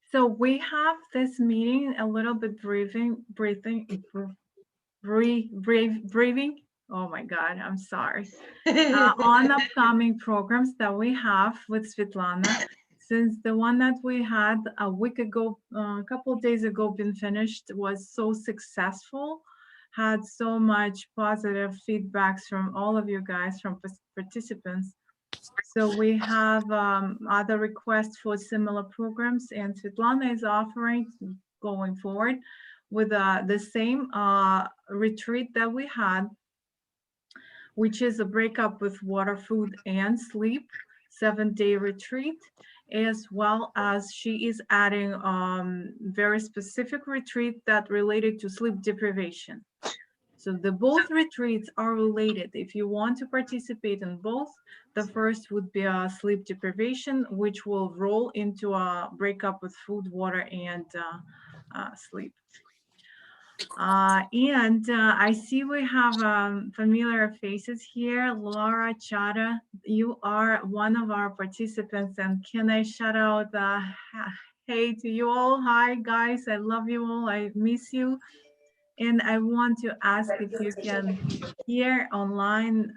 So we have this meeting a little bit briefing. Oh my God, I'm sorry. On upcoming programs that we have with Svetlana, since the one that we had a week ago, a couple of days ago, been finished, was so successful, had so much positive feedbacks from all of you guys, from participants. So we have other requests for similar programs, and Svetlana is offering going forward with the same retreat that we had, which is a breakup with water, food, and sleep, 7-day retreat, as well as she is adding very specific retreat that related to sleep deprivation. So the both retreats are related. If you want to participate in both, the first would be a sleep deprivation, which will roll into a breakup with food, water, and sleep. I see we have familiar faces here. Laura Chara, you are one of our participants, and can I shout out hey to you all. Hi guys, I love you all, I miss you. And I want to ask if you can here online,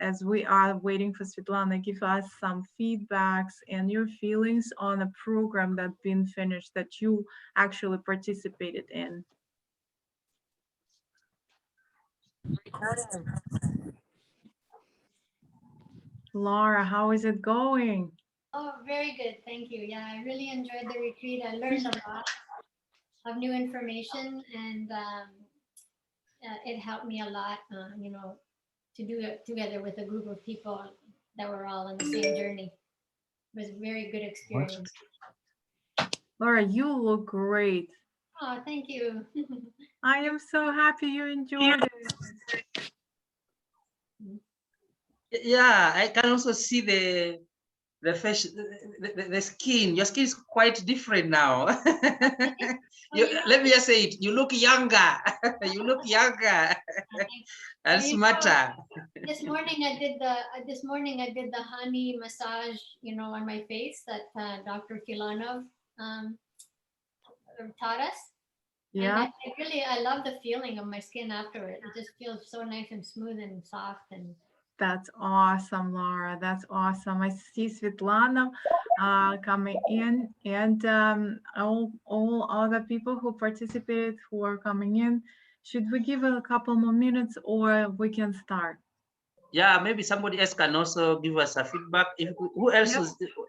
as we are waiting for Svetlana, give us some feedbacks and your feelings on a program that's been finished that you actually participated in. Laura, how is it going? Oh, very good. Thank you. Yeah, I really enjoyed the retreat. I learned a lot of new information, and it helped me a lot, to do it together with a group of people that were all on the same journey. It was a very good experience. Laura, you look great. Oh, thank you. I am so happy you enjoyed it. Yeah, I can also see the face, the skin. Your skin is quite different now. Let me just say it. You look younger. You look younger and smarter. This morning I did the honey massage, on my face that Dr. Filanov taught us. Yeah. And I love the feeling of my skin afterward. It just feels so nice and smooth and soft. And that's awesome, Laura. That's awesome. I see Svetlana coming in, and all other people who participated who are coming in. Should we give it a couple more minutes, or we can start? Yeah, maybe somebody else can also give us a feedback. Who else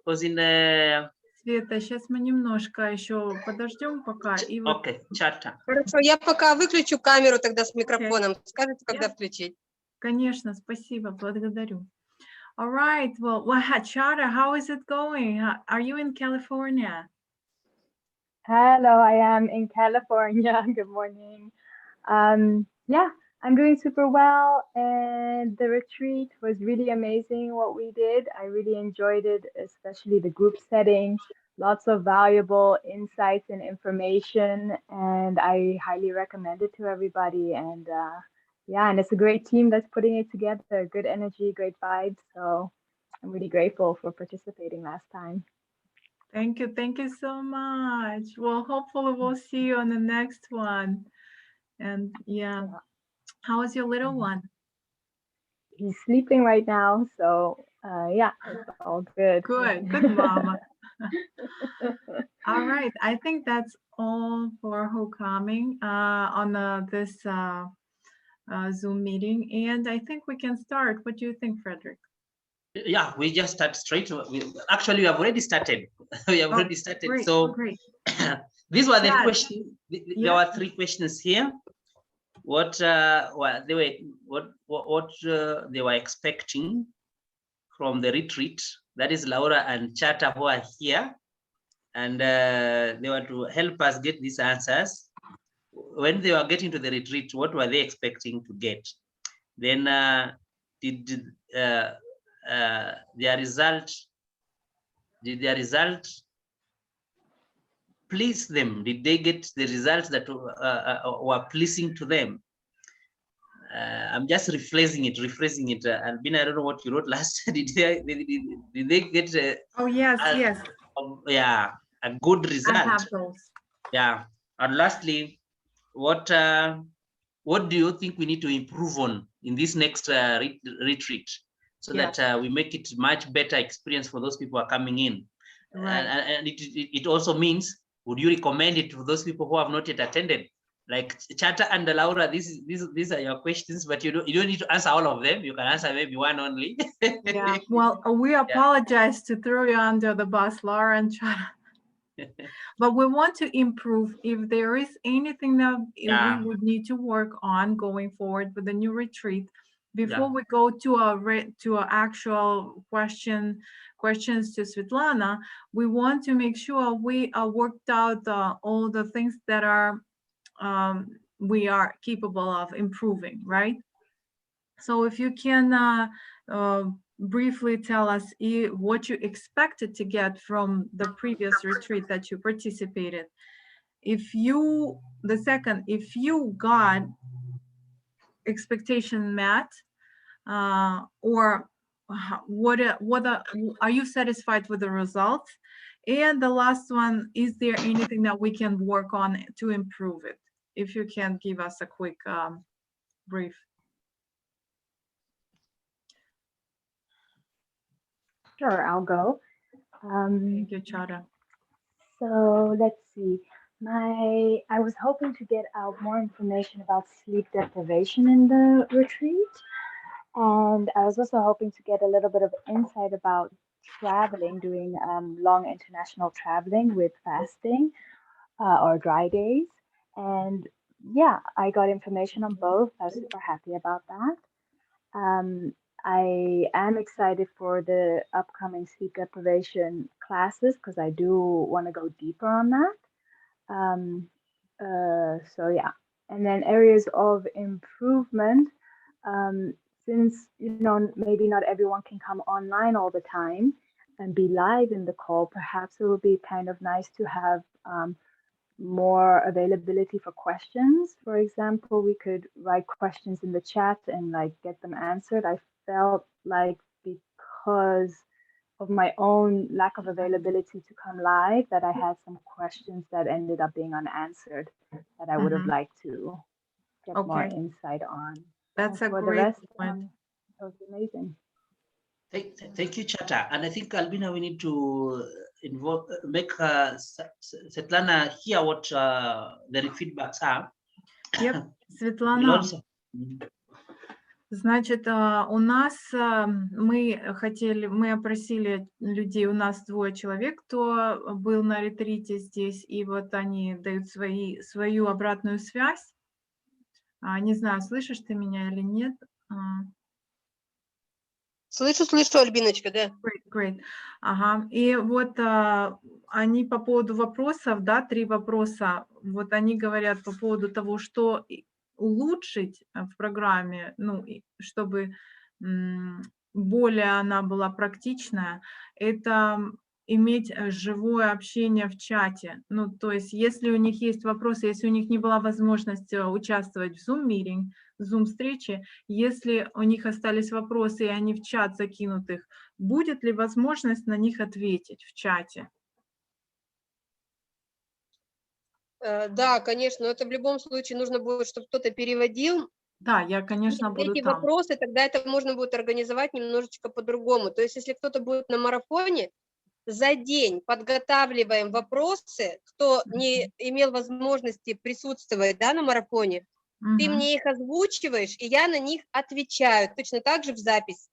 was in the... Света, сейчас мы немножко еще подождем пока. И вот... Okay, chatter. Хорошо, я пока выключу камеру тогда с микрофоном. Скажите, когда включить? Конечно, спасибо, благодарю. All right, well, Chara, how is it going? Are you in California? Hello, I am in California. Good morning. Yeah, I'm doing super well, and the retreat was really amazing what we did. I really enjoyed it, especially the group setting. Lots of valuable insights and information, and I highly recommend it to everybody. And yeah, and it's a great team that's putting it together. Good energy, great vibes. So I'm really grateful for participating last time. Thank you so much. Well, hopefully we'll see you on the next one. And yeah, how is your little one? He's sleeping right now, so yeah, it's all good. Good mama. All right, I think that's all for who coming on this Zoom meeting, and I think we can start. What do you think, Frederick? Yeah, we just start straight. Actually, we have already started. We have already started. Great, so great. These were the questions. There were 3 questions here. What they were expecting from the retreat. That is Laura and Chata who are here, and they were to help us get these answers. When they were getting to the retreat, what were they expecting to get? Then did their result please them? Did they get the results that were pleasing to them? I'm just rephrasing it. Albina, I don't know what you wrote last. Did they get? Oh yes, yes. Yeah, a good I result. have those. Yeah. And lastly, what do you think we need to improve on in this next retreat, so Yes. that we make it much better experience for those people who are coming in? Right. And it also means, would you recommend it to those people who have not yet attended? Like Chata and Laura, these are your questions, but you don't need to answer all of them. You can answer maybe one only. Yeah. Well, we apologize to throw you under the bus, Laura and Chata. But we want to improve. If there is anything that we would need to work on going forward with the new retreat, before we go to a actual questions to Svetlana, we want to make sure we worked out all the things that are we are capable of improving, right? So if you can briefly tell us what you expected to get from the previous retreat that you participated. If you got expectation met, or are you satisfied with the results? And the last one, is there anything that we can work on to improve it? If you can give us a quick brief. Sure, I'll go. Thank you, Chara. So let's see. I was hoping to get out more information about sleep deprivation in the retreat. And I was also hoping to get a little bit of insight about traveling, doing long international traveling with fasting or dry days. And yeah, I got information on both. I was super happy about that. I am excited for the upcoming sleep deprivation classes because I do want to go deeper on that. So yeah, and then areas of improvement. Since maybe not everyone can come online all the time and be live in the call, perhaps it would be kind of nice to have more availability for questions. For example, we could write questions in the chat and like get them answered. I felt like because of my own lack of availability to come live that I had some questions that ended up being unanswered that I would have liked to get more insight on. That's a for great the rest, point. That was amazing. Thank you, Chata. And I think, Albina, we need to make Svetlana hear what the feedbacks are. Yep, Svetlana. Значит, у нас мы опросили людей, у нас 2 человек, кто был на ретрите здесь, и вот они дают свою обратную связь. Не знаю, слышишь ты меня или нет? Слышу, Альбиночка, да. Great. Ага. И вот они по поводу вопросов, да, 3 вопроса, вот они говорят по поводу того, что улучшить в программе, ну, чтобы более она была практичная, это иметь живое общение в чате. Ну, то есть, если у них есть вопросы, если у них не была возможность участвовать в Zoom-митинг, в Zoom-встрече, если у них остались вопросы, и они в чат закинут их, будет ли возможность на них ответить в чате? Да, конечно, но это в любом случае нужно будет, чтобы кто-то переводил. Да, я, конечно, буду эти там. вопросы, тогда это можно будет организовать немножечко по-другому. То есть, если кто-то будет на марафоне, за день подготавливаем вопросы, кто не имел возможности присутствовать, да, на марафоне, ты мне их озвучиваешь, и я на них отвечаю, точно так же в запись.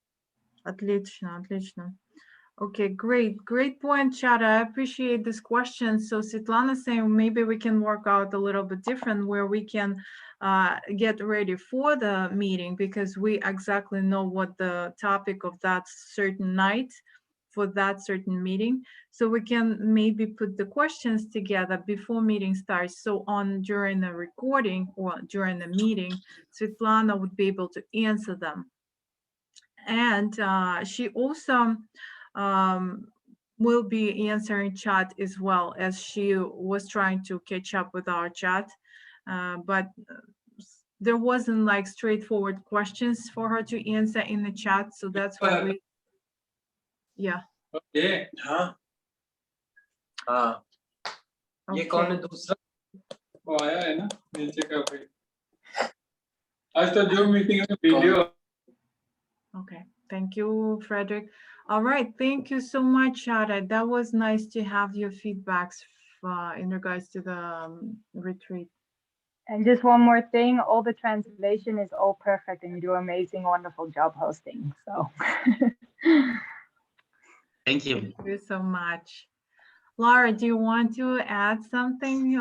Отлично, отлично. Okay, great point, Chada. I appreciate this question. So Svetlana saying maybe we can work out a little bit different where we can get ready for the meeting because we exactly know what the topic of that certain night for that certain meeting. So we can maybe put the questions together before meeting starts. So during the recording or during the meeting, Svetlana would be able to answer them. And she also will be answering chat as well, as she was trying to catch up with our chat. But there wasn't like straightforward questions for her to answer in the chat. So that's why we, yeah. Okay. ये कौन है Okay. दूसरा? वो आया है ना नीचे का भाई। आज तो जो मीटिंग में video. Okay. Thank you, Frederick. All right. Thank you so much, Shara. That was nice to have your feedbacks in regards to the retreat. And just one more thing, all the translation is all perfect and you do an amazing, wonderful job hosting. So Thank you. Thank you so much. Laura, do you want to add something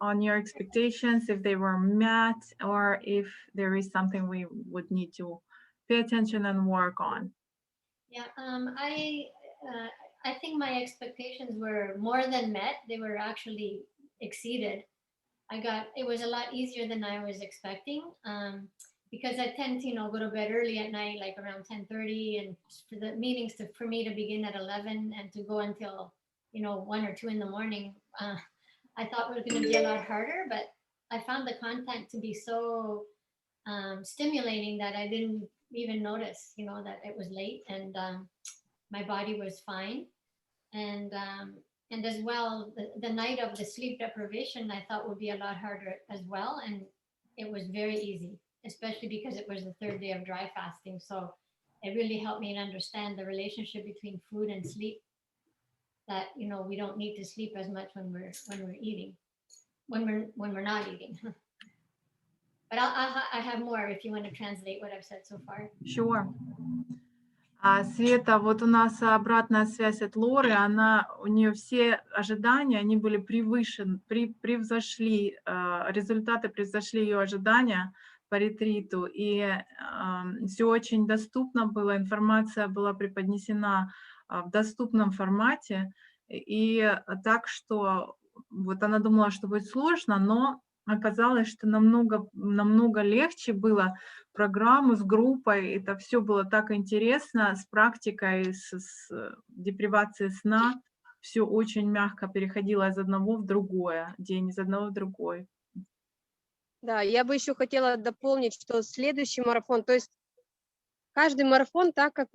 on your expectations, if they were met, or if there is something we would need to pay attention and work on? Yeah, I think my expectations were more than met. They were actually exceeded. It was a lot easier than I was expecting, because I tend to, go to bed early at night, like around 10:30, and for the meetings for me to begin at 11 and to go until, 1 or 2 in the morning. I thought it was going to be a lot harder, but I found the content to be so stimulating that I didn't even notice, that it was late, and my body was fine. And as well, the night of the sleep deprivation, I thought would be a lot harder as well. And it was very easy, especially because it was the 3rd day of dry fasting. So it really helped me to understand the relationship between food and sleep, that, we don't need to sleep as much when we're eating, when we're not eating. But I have more if you want to translate what I've said so far. Sure. Света, вот у нас обратная связь от Лоры, у нее все ожидания, они были превзошли, результаты превзошли ее ожидания по ретриту, и все очень доступно было, информация была преподнесена в доступном формате, и так что вот она думала, что будет сложно, но оказалось, что намного легче было программу с группой. Это все было так интересно, с практикой, с депривацией сна. Все очень мягко переходило из одного в другое, день из одного в другой. Да, я бы еще хотела дополнить, что следующий марафон, то есть каждый марафон, так как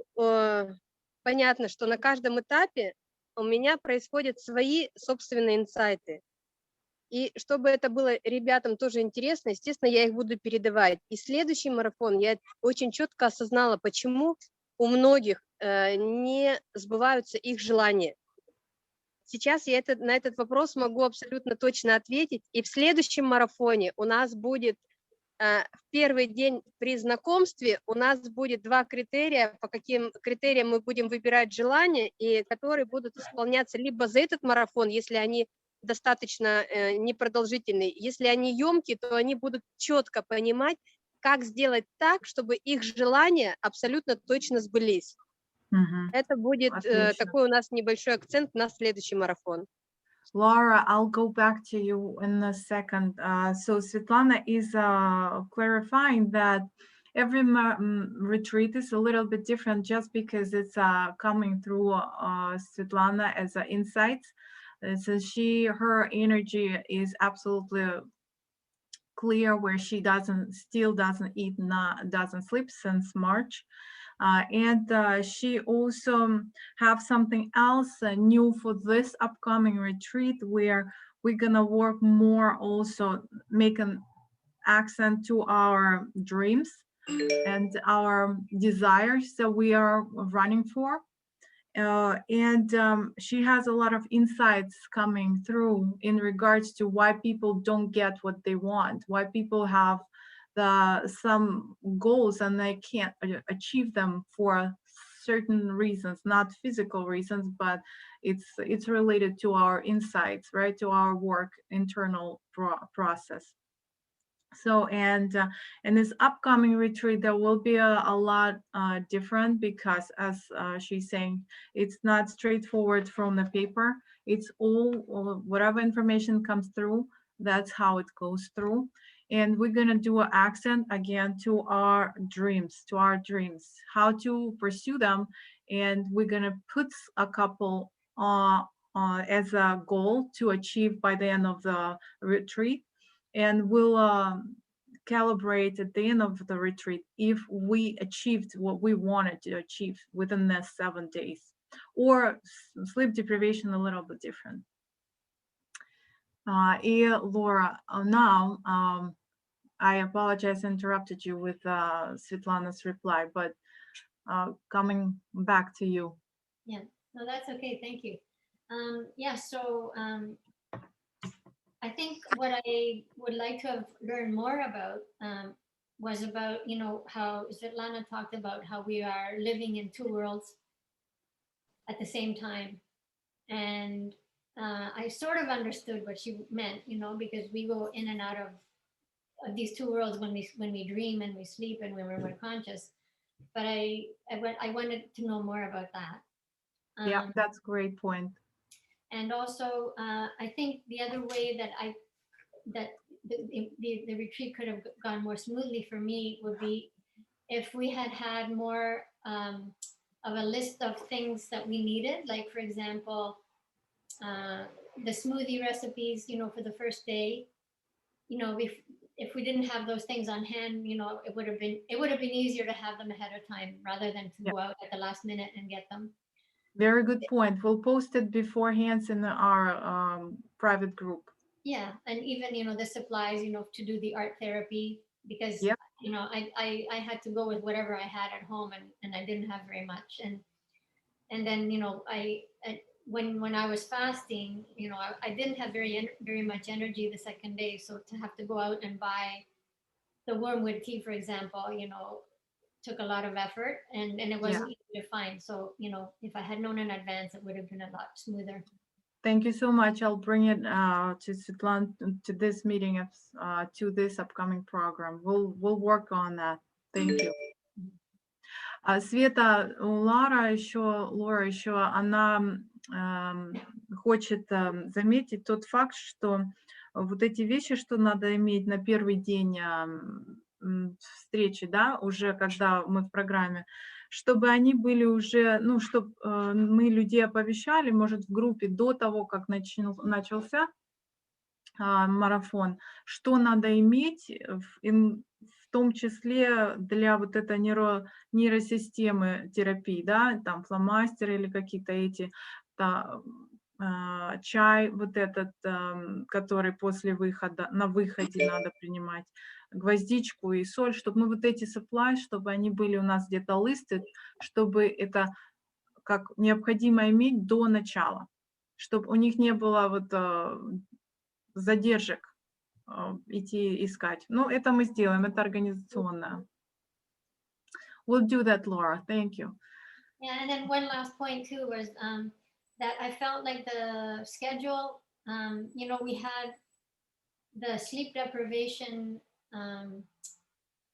понятно, что на каждом этапе у меня происходят свои собственные инсайты. И чтобы это было ребятам тоже интересно, естественно, я их буду передавать. И следующий марафон я очень четко осознала, почему у многих не сбываются их желания. Сейчас я на этот вопрос могу абсолютно точно ответить. И в следующем марафоне у нас будет в первый день при знакомстве у нас будет 2 критерия, по каким критериям мы будем выбирать желания, и которые будут исполняться либо за этот марафон, если они достаточно непродолжительные. Если они емкие, то они будут четко понимать, как сделать так, чтобы их желания абсолютно точно сбылись. Это будет такой у нас небольшой акцент на следующий марафон. Laura, I'll go back to you in a second. So Svetlana is clarifying that every retreat is a little bit different just because it's coming through Svetlana as insights. Since her energy is absolutely clear, where she still doesn't eat, doesn't sleep since March. And she also have something else new for this upcoming retreat, where we're gonna work more, also make an accent to our dreams and our desires that we are running for. And she has a lot of insights coming through in regards to why people don't get what they want, why people have some goals and they can't achieve them for certain reasons, not physical reasons, but it's related to our insights, right, to our work, internal process. So, and in this upcoming retreat, there will be a lot different, because as she's saying, it's not straightforward from the paper. It's all whatever information comes through, that's how it goes through. And we're gonna do an accent again to our dreams, how to pursue them. And we're gonna put a couple as a goal to achieve by the end of the retreat. And we'll calibrate at the end of the retreat if we achieved what we wanted to achieve within the 7 days, or sleep deprivation a little bit different. И Laura, now I apologize I interrupted you with Svetlana's reply, but coming back to you. Yeah, no, that's okay. Thank you. Yeah, so I think what I would like to have learned more about was about, how Svetlana talked about how we are living in two worlds at the same time. And I sort of understood what she meant, because we go in and out of these two worlds when we dream and we sleep and when we're conscious. But I wanted to know more about that. Yeah, that's a great point. And also, I think the other way that the retreat could have gone more smoothly for me would be if we had more of a list of things that we needed, like for example, the smoothie recipes, for the first day. If we didn't have those things on hand, it would have been easier to have them ahead of time rather than to go out at the last minute and get them. Very good point. We'll post it beforehand in our private group. Yeah, and even the supplies, to do the art therapy, because I had to go with whatever I had at home, and I didn't have very much, and then when I was fasting, I didn't have very much energy the second day, so to have to go out and buy the wormwood tea, for example, took a lot of effort, and it wasn't easy to find. So if I had known in advance, it would have been a lot smoother. Thank you so much. I'll bring it to Svetlana, to this meeting, to this upcoming program. We'll work on that. Thank you. Света, Лора еще, она хочет заметить тот факт, что вот эти вещи, что надо иметь на первый день встречи, да, уже когда мы в программе, чтобы они были уже, чтобы мы людей оповещали, может, в группе до того, как начался марафон, что надо иметь, в том числе для вот этой нейросистемы терапии, да, там фломастеры или какие-то эти, чай вот этот, который после выхода, на выходе надо принимать, гвоздичку и соль, чтобы мы вот эти supplies, чтобы они были у нас где-то listed, чтобы это как необходимо иметь до начала, чтобы у них не было вот задержек идти искать. Ну, это мы сделаем, это организационно. We'll do that, Laura. Thank you. Yeah, and then one last point too was that I felt like the schedule, we had the sleep deprivation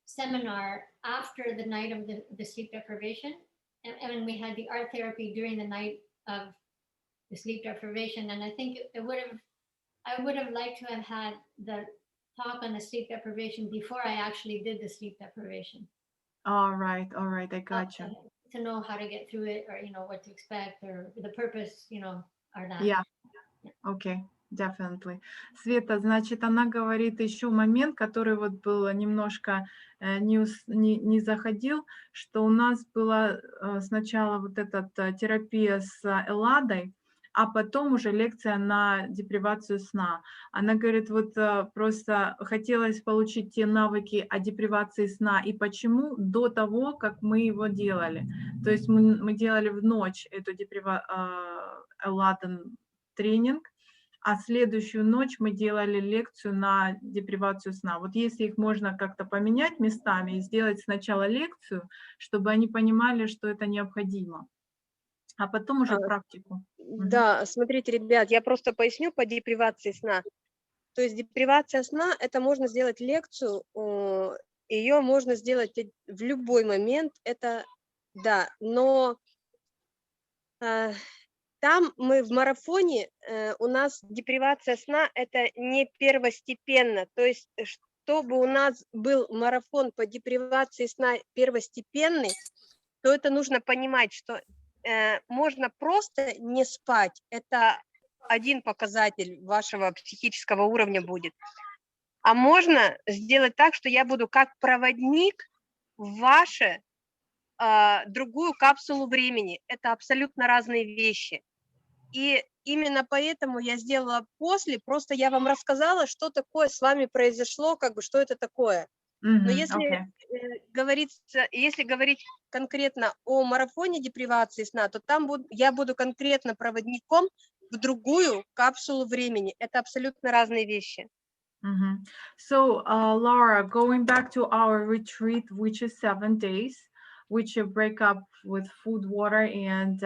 seminar after the night of the sleep deprivation, and we had the art therapy during the night of the sleep deprivation. And I think I would have liked to have had the talk on the sleep deprivation before I actually did the sleep deprivation. All right, I got you. To know how to get through it, or what to expect, or the purpose, or that. Yeah, okay, definitely. Света, значит, она говорит еще момент, который вот был немножко не заходил, что у нас была сначала вот эта терапия с Элладой, а потом уже лекция на депривацию сна. Она говорит, вот просто хотелось получить те навыки о депривации сна и почему до того, как мы его делали. То есть мы делали в ночь эту Элладен тренинг, а следующую ночь мы делали лекцию на депривацию сна. Вот если их можно как-то поменять местами и сделать сначала лекцию, чтобы они понимали, что это необходимо, а потом уже практику. Да, смотрите, ребят, я просто поясню по депривации сна. То есть депривация сна, это можно сделать лекцию, ее можно сделать в любой момент, это да, но там мы в марафоне, у нас депривация сна, это не первостепенно, то есть чтобы у нас был марафон по депривации сна первостепенный, то это нужно понимать, что можно просто не спать, это один показатель вашего психического уровня будет, а можно сделать так, что я буду как проводник в вашу другую капсулу времени, это абсолютно разные вещи. И именно поэтому я сделала после, просто я вам рассказала, что такое с вами произошло, как бы, что это такое. Но если если говорить конкретно о марафоне депривации сна, то там я буду конкретно проводником в другую капсулу времени. Это абсолютно разные вещи. So, Laura, going back to our retreat, which is 7 days, which you break up with food, water, and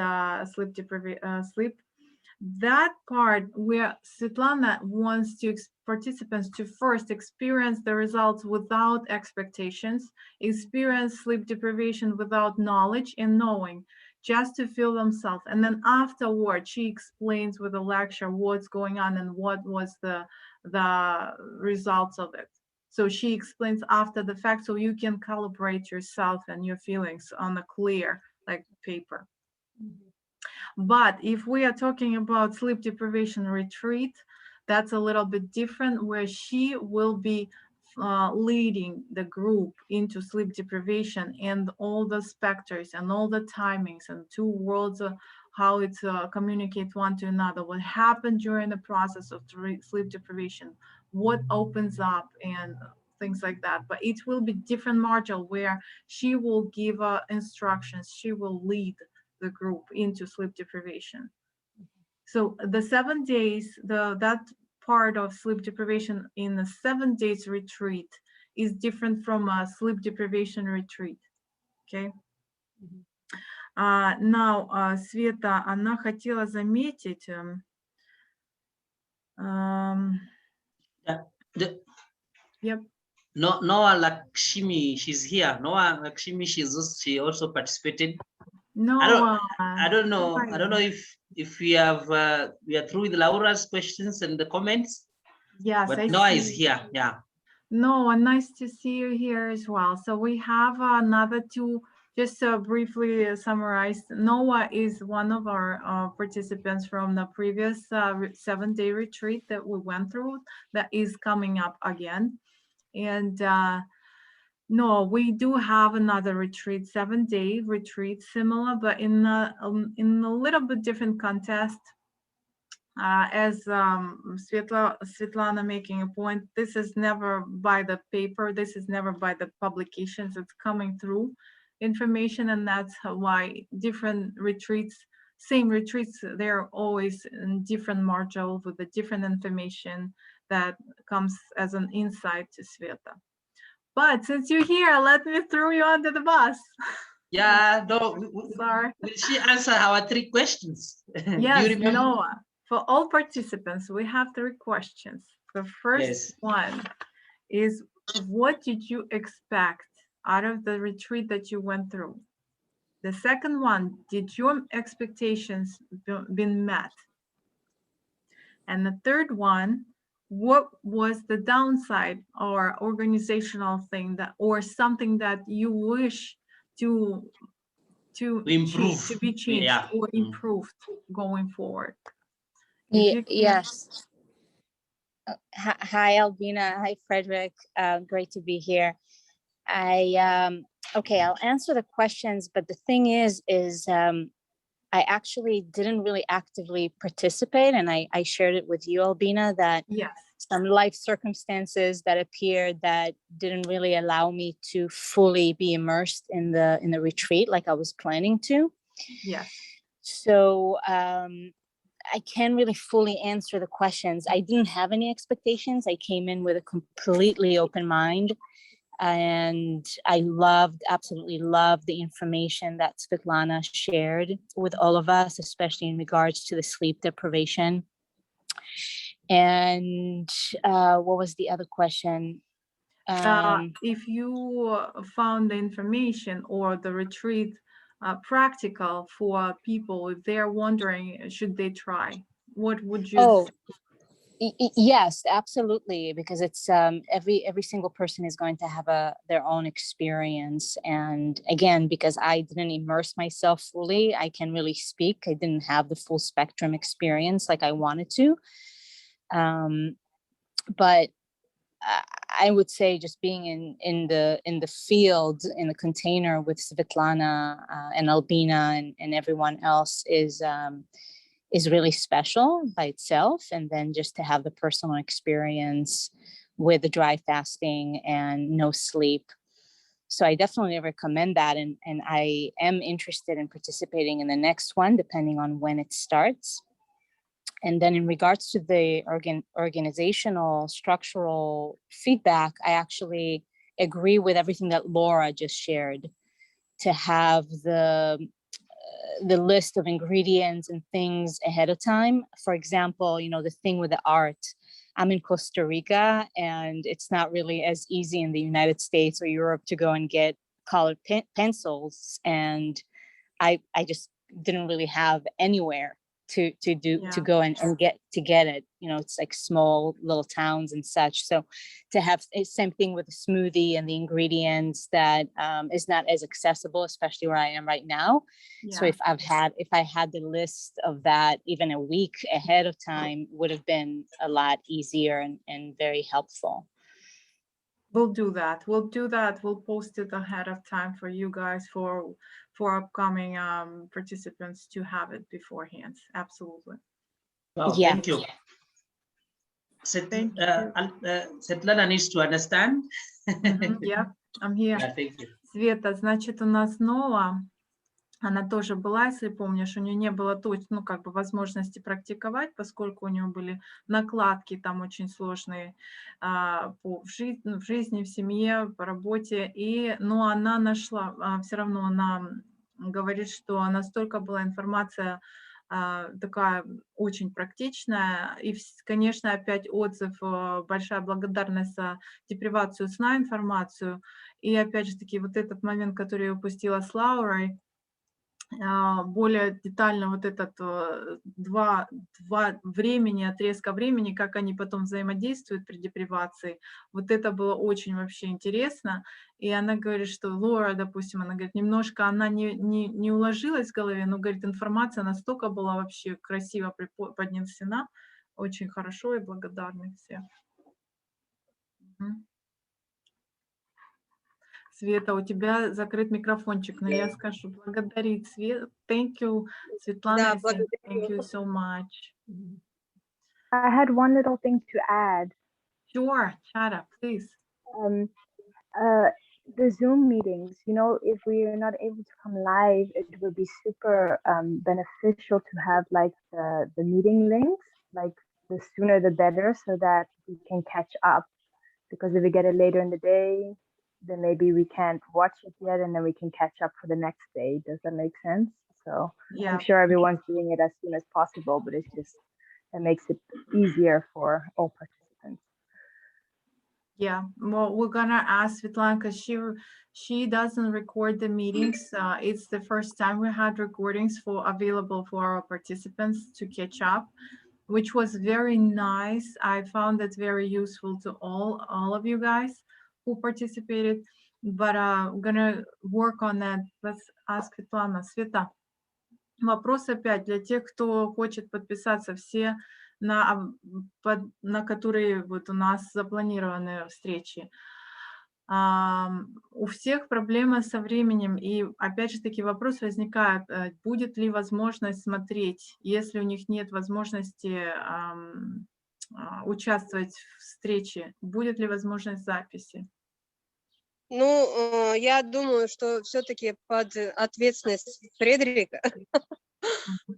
sleep. That part where Svetlana wants participants to first experience the results without expectations, experience sleep deprivation without knowledge and knowing, just to feel themselves. And then afterward, she explains with a lecture what's going on and what was the results of it. So she explains after the fact, so you can calibrate yourself and your feelings on a clear, like, paper. But if we are talking about sleep deprivation retreat, that's a little bit different, where she will be leading the group into sleep deprivation and all the specters and all the timings and two worlds, how it communicates one to another, what happened during the process of sleep deprivation, what opens up and things like that. But it will be different module where she will give instructions, she will lead the group into sleep deprivation. So the 7 days, that part of sleep deprivation in the 7 days retreat is different from a sleep deprivation retreat. Okay. Now, Sveta, она хотела заметить. Yep. Noah Lakshmi, she's here. Noah Lakshmi, she also participated. No, I don't know. I don't know if we are through with Laura's questions and the comments. Yes, but I Noah see. is here. Yeah. Noah, nice to see you here as well. So we have another two. Just briefly summarized, Noah is one of our participants from the previous 7-day retreat that we went through that is coming up again. And no, we do have another retreat, 7-day retreat, similar, but in a little bit different context. As Svetlana making a point, this is never by the paper, this is never by the publications, it's coming through information, and that's why different retreats, same retreats, they're always in different module with the different information that comes as an insight to Sveta. But since you're here, let me throw you under the bus. Yeah, no, Sorry. Will she answer our 3 questions? Yes, Noah. For all participants, we have 3 questions. The first one is, what did you expect out of the retreat that you went through? The second one, did your expectations been met? And the third one, what was the downside or organizational thing that, or something that you wish to improve, to be changed or improved going forward? Yes. Hi, Albina. Hi, Frederick. Great to be here. Okay, I'll answer the questions, but the thing is I actually didn't really actively participate, and I shared it with you, Albina, that some life circumstances that appeared that didn't really allow me to fully be immersed in the retreat like I was planning to. Yes. So I can't really fully answer the questions. I didn't have any expectations. I came in with a completely open mind, and I absolutely loved the information that Svetlana shared with all of us, especially in regards to the sleep deprivation. And what was the other question? If you found the information or the retreat practical for people, if they're wondering, should they try? What would you Yes, absolutely, because it's every single person is going to have their own experience. And again, because I didn't immerse myself fully, I can really speak. I didn't have the full spectrum experience like I wanted to. But I would say just being in the field, in the container with Svetlana and Albina and everyone else is is really special by itself. And then just to have the personal experience with the dry fasting and no sleep. So I definitely recommend that. And I am interested in participating in the next one, depending on when it starts. And then in regards to the organizational structural feedback, I actually agree with everything that Laura just shared, to have the list of ingredients and things ahead of time. For example, the thing with the art. I'm in Costa Rica, and it's not really as easy in the United States or Europe to go and get colored pencils. And I just didn't really have anywhere to go and get it. It's like small little towns and such. So to have same thing with the smoothie and the ingredients that is not as accessible, especially where I am right now. Yeah. So if I had the list of that even a week ahead of time, would have been a lot easier and very helpful. We'll do that. We'll post it ahead of time for you guys, for upcoming participants to have it beforehand. Absolutely. Wow, yeah. Thank you. Svetlana needs to understand. Yeah, I'm here. Yeah, thank you. Света, значит, у нас Ноа, она тоже была, если помнишь, у нее не было точно, возможности практиковать, поскольку у нее были накладки там очень сложные в жизни, в семье, по работе. Но она нашла, все равно она говорит, что настолько была информация такая очень практичная. И, конечно, опять отзыв, большая благодарность за депривацию сна, информацию. И опять же таки вот этот момент, который я упустила с Лаурой, более детально вот этот два отрезка времени, как они потом взаимодействуют при депривации, вот это было очень вообще интересно. И она говорит, что Лора, допустим, она говорит, немножко она не уложилась в голове, но, говорит, информация настолько была вообще красиво поднесена, очень хорошо, и благодарны все. Света, у тебя закрыт микрофончик, но я скажу благодарить Свет. Thank you, Svetlana. Да, Thank you so much. I had one little thing to add. Sure, Chara, please. The Zoom meetings, if we are not able to come live, it would be super beneficial to have like the meeting links, like the sooner the better, so that we can catch up. Because if we get it later in the day, then maybe we can't watch it yet, and then we can catch up for the next day. Does that make sense? So yeah. I'm sure everyone's doing it as soon as possible, but it makes it easier for all participants. Yeah, well, we're gonna ask Svetlana, because she doesn't record the meetings. It's the first time we had recordings available for our participants to catch up, which was very nice. I found it very useful to all of you guys who participated, but I'm gonna work on that. Let's ask Svetlana. Sveta, вопрос опять для тех, кто хочет подписаться, все на которые вот у нас запланированы встречи. У всех проблема со временем, и опять же таки вопрос возникает, будет ли возможность смотреть, если у них нет возможности участвовать в встрече, будет ли возможность записи? Ну, я думаю, что все-таки под ответственность Фредерика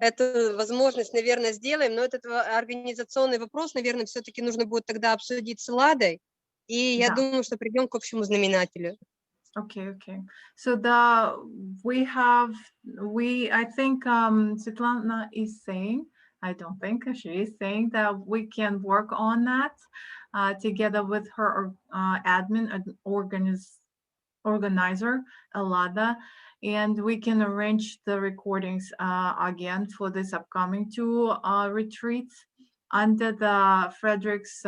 эту возможность, наверное, сделаем, но этот организационный вопрос, наверное, все-таки нужно будет тогда обсудить с Ладой, и я думаю, что придем к общему знаменателю. Okay. So I think Svetlana is saying, I don't think she is saying that we can work on that together with her admin and organizer, Alada, and we can arrange the recordings again for this upcoming 2 retreats under the Frederick's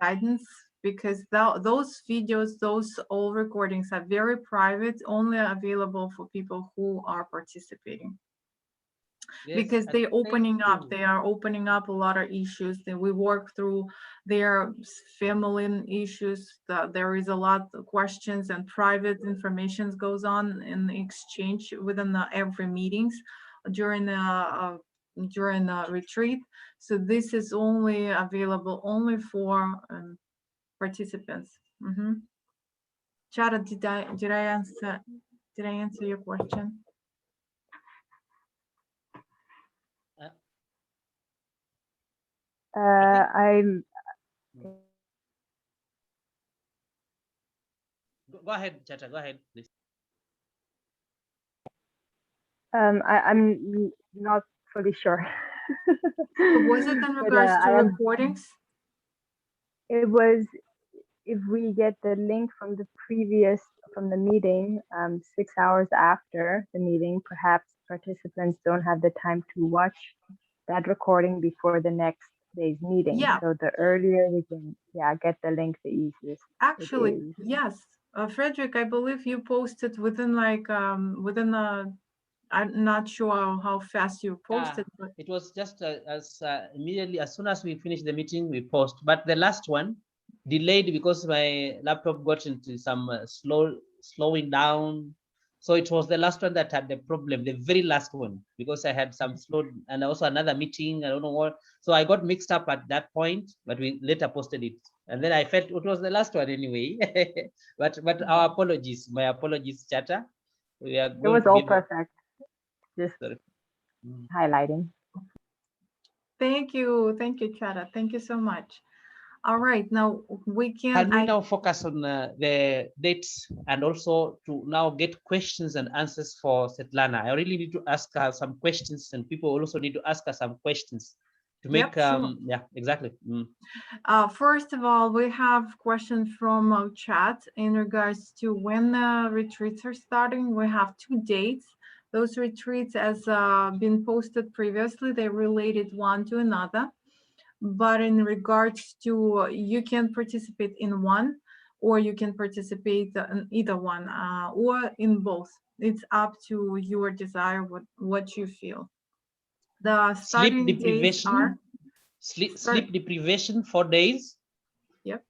guidance, because those videos, those old recordings are very private, only available for people who are participating. Yes, because they are opening up a lot of issues that we work through their family issues. There is a lot of questions, and private information goes on in exchange within every meetings during the during the retreat. So this is only available only for participants. Chara, did I answer your question? I'm Go ahead, Chata, go ahead, please. I'm not fully sure. Was it in But, regards to recordings? It was if we get the link from the meeting 6 hours after the meeting, perhaps participants don't have the time to watch that recording before the next day's meeting. Yeah. So the earlier we can get the link, the easiest. Actually, yes. Frederick, I believe you posted within like I'm not sure how fast you posted, but it was just as immediately as soon as we finished the meeting, we post. But the last one delayed because my laptop got into some slowing down. So it was the last one that had the problem, the very last one, because I had some slow and also another meeting. I don't know what. So I got mixed up at that point, but we later posted it. And then I felt it was the last one anyway. but our apologies, my apologies, Chata. We are going it was to all give perfect. Just highlighting. thank you, Chara. Thank you so much. All right, now we can. Can we now focus on the dates and also to now get questions and answers for Svetlana? I really need to ask her some questions, and people also need to ask her some questions to make. Sure. Yeah, exactly. First of all, we have questions from our chat in regards to when the retreats are starting. We have 2 dates. Those retreats, as been posted previously, they related one to another. But in regards to, you can participate in one, or you can participate in either one, or in both. It's up to your desire, what you feel. The starting Sleep deprivation. days are sleep deprivation 4 days. Yep.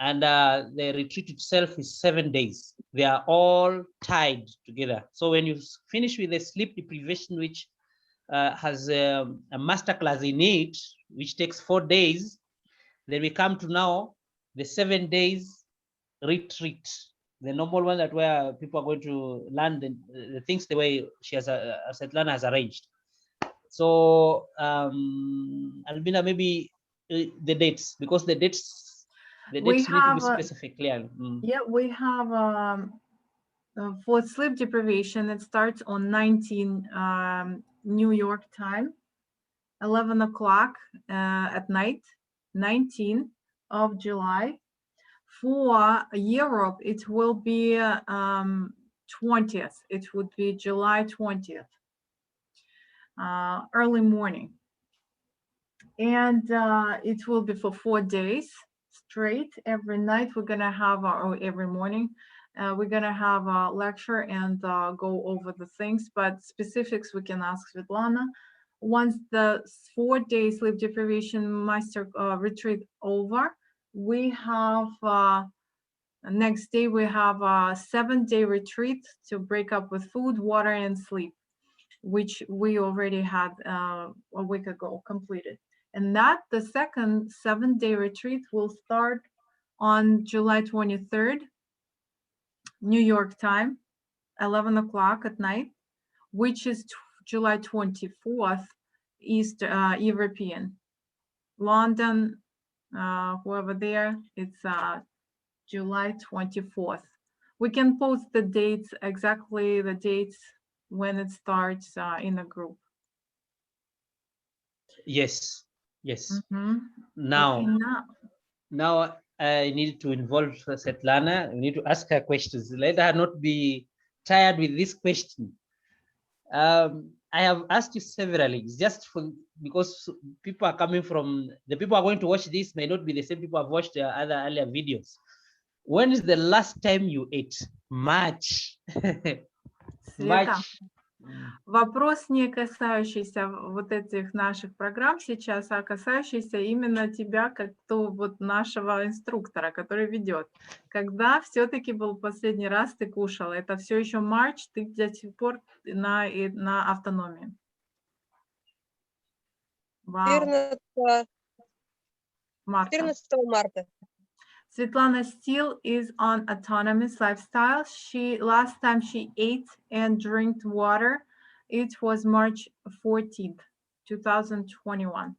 And the retreat itself is 7 days. They are all tied together. So when you finish with the sleep deprivation, which has a masterclass in it, which takes 4 days, then we come to now the 7 days retreat, the normal one that where people are going to learn the things the way she has Svetlana has arranged. So Albina, maybe the dates, because the dates need to be specific, clear. Yeah, we have for sleep deprivation, it starts on 19 New York time, 11 o'clock at night, 19 of July. For Europe, it will be 20th. It would be July 20th, early morning. And it will be for 4 days straight. Every night we're gonna have every morning we're gonna have a lecture and go over the things, but specifics we can ask Svetlana. Once the 4 days sleep deprivation master retreat over, we have next day we have a 7-day retreat to break up with food, water, and sleep, which we already had a week ago completed. And that the second 7-day retreat will start on July 23rd, New York time, 11 o'clock at night, which is July 24th, East European. London, whoever there, it's July 24th. We can post the dates, exactly the dates when it starts in a group. Yes. Now I need to involve Svetlana. We need to ask her questions. Let her not be tired with this question. I have asked you severally, just because people are coming from, the people are going to watch this may not be the same people who have watched the other earlier videos. When is the last time you ate? March. March. Вопрос, не касающийся вот этих наших программ сейчас, а касающийся именно тебя, как вот нашего инструктора, который ведет. Когда все-таки был последний раз ты кушал? Это все еще Марч, ты до сих пор на автономии? Wow. 14 Marta. 14 марта. Svetlana still is on autonomous lifestyle. Last time she ate and drank water, it was March 14th, 2021.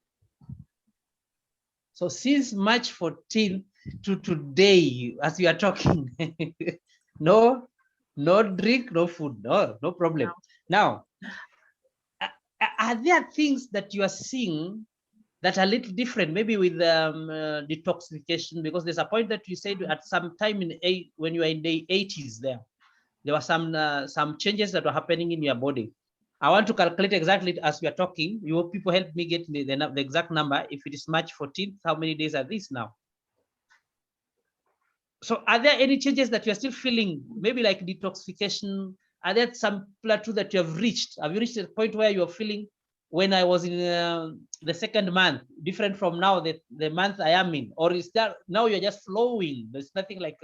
So since March 14th to today, as we are talking, no drink, no food, no problem. No. Now, are there things that you are seeing that are a little different, maybe with detoxification? Because there's a point that you said at some time when you were in the 80s, there were some changes that were happening in your body. I want to calculate exactly as we are talking. You people help me get me the exact number. If it is March 14th, how many days are these now? So are there any changes that you're still feeling, maybe like detoxification? Are there some plateau that you have reached? Have you reached a point where you're feeling, when I was in the second month, different from now, the month I am in? Or is that now you're just flowing? There's nothing like,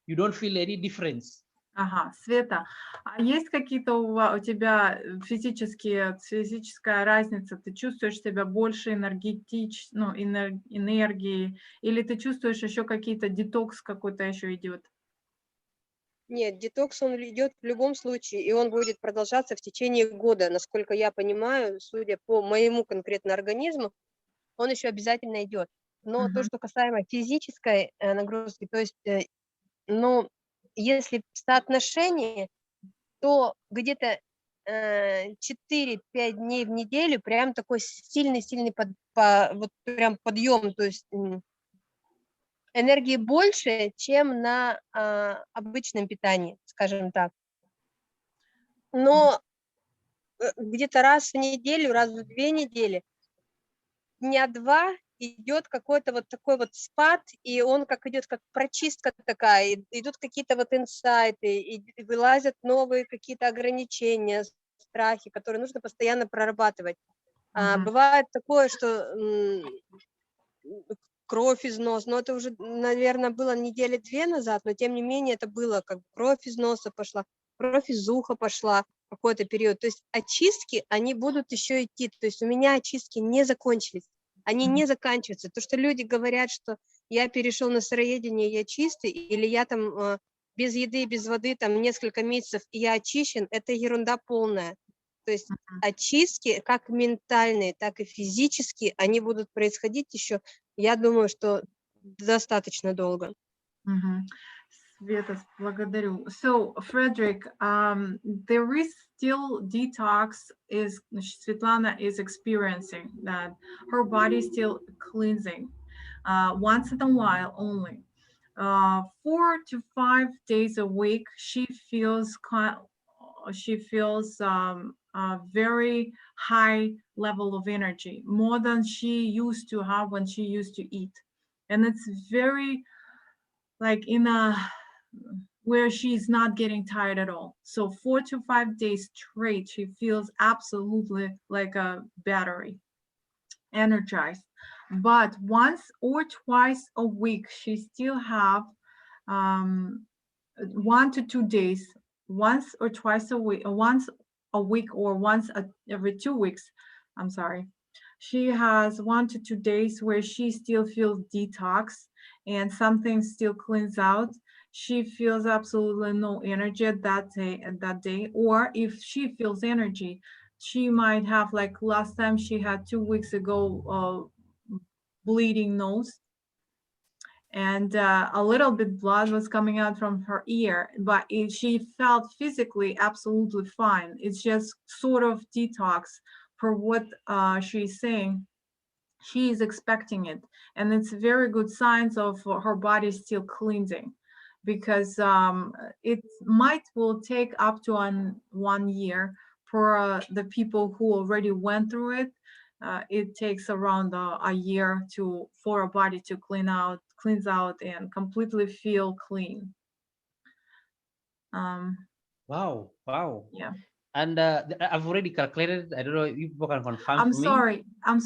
you don't feel any difference? Ага, Света, а есть какие-то у тебя физическая разница? Ты чувствуешь себя больше энергии, или ты чувствуешь еще какие-то детокс какой-то еще идет? Нет, детокс, он идет в любом случае, и он будет продолжаться в течение года. Насколько я понимаю, судя по моему конкретно организму, он еще обязательно идет. Но то, что касаемо физической нагрузки, то есть, ну, если соотношение, то где-то 4-5 дней в неделю прям такой сильный вот прям подъем, то есть энергии больше, чем на обычном питании, скажем так. Но где-то раз в неделю, раз в 2 недели, дня 2 идет какой-то вот такой вот спад, и он как идет как прочистка такая, идут какие-то вот инсайты, и вылазят новые какие-то ограничения, страхи, которые нужно постоянно прорабатывать. Бывает такое, что кровь из носа, но это уже, наверное, было недели 2 назад, но тем не менее это было, как кровь из носа пошла, кровь из уха пошла какой-то период. То есть очистки, они будут еще идти. То есть у меня очистки не закончились, они не заканчиваются. То, что люди говорят, что я перешел на сыроедение, я чистый, или я там без еды, без воды там несколько месяцев, и я очищен, это ерунда полная. То есть очистки, как ментальные, так и физические, они будут происходить еще, я думаю, что достаточно долго. Света, благодарю. So, Frederick, there is still detox Svetlana is experiencing, that her body is still cleansing once in a while only. 4 to 5 days a week, she feels a very high level of energy, more than she used to have when she used to eat. And it's very like where she's not getting tired at all. So 4 to 5 days straight, she feels absolutely like a battery, energized. But once or twice a week, she still have 1 to 2 days, once or twice a week, once a week or once every 2 weeks. I'm sorry. She has 1 to 2 days where she still feels detox and something still cleans out. She feels absolutely no energy that day. Or if she feels energy, she might have, like last time she had 2 weeks ago, bleeding nose, and a little bit blood was coming out from her ear, but she felt physically absolutely fine. It's just sort of detox for what she's saying. She is expecting it, and it's very good signs of her body still cleansing, because it will take up to 1 year for the people who already went through it. It takes around a year for a body to cleanse out and completely feel clean. Wow. Yeah. And I've already calculated. I don't know if people can confirm I'm for me. sorry. I'm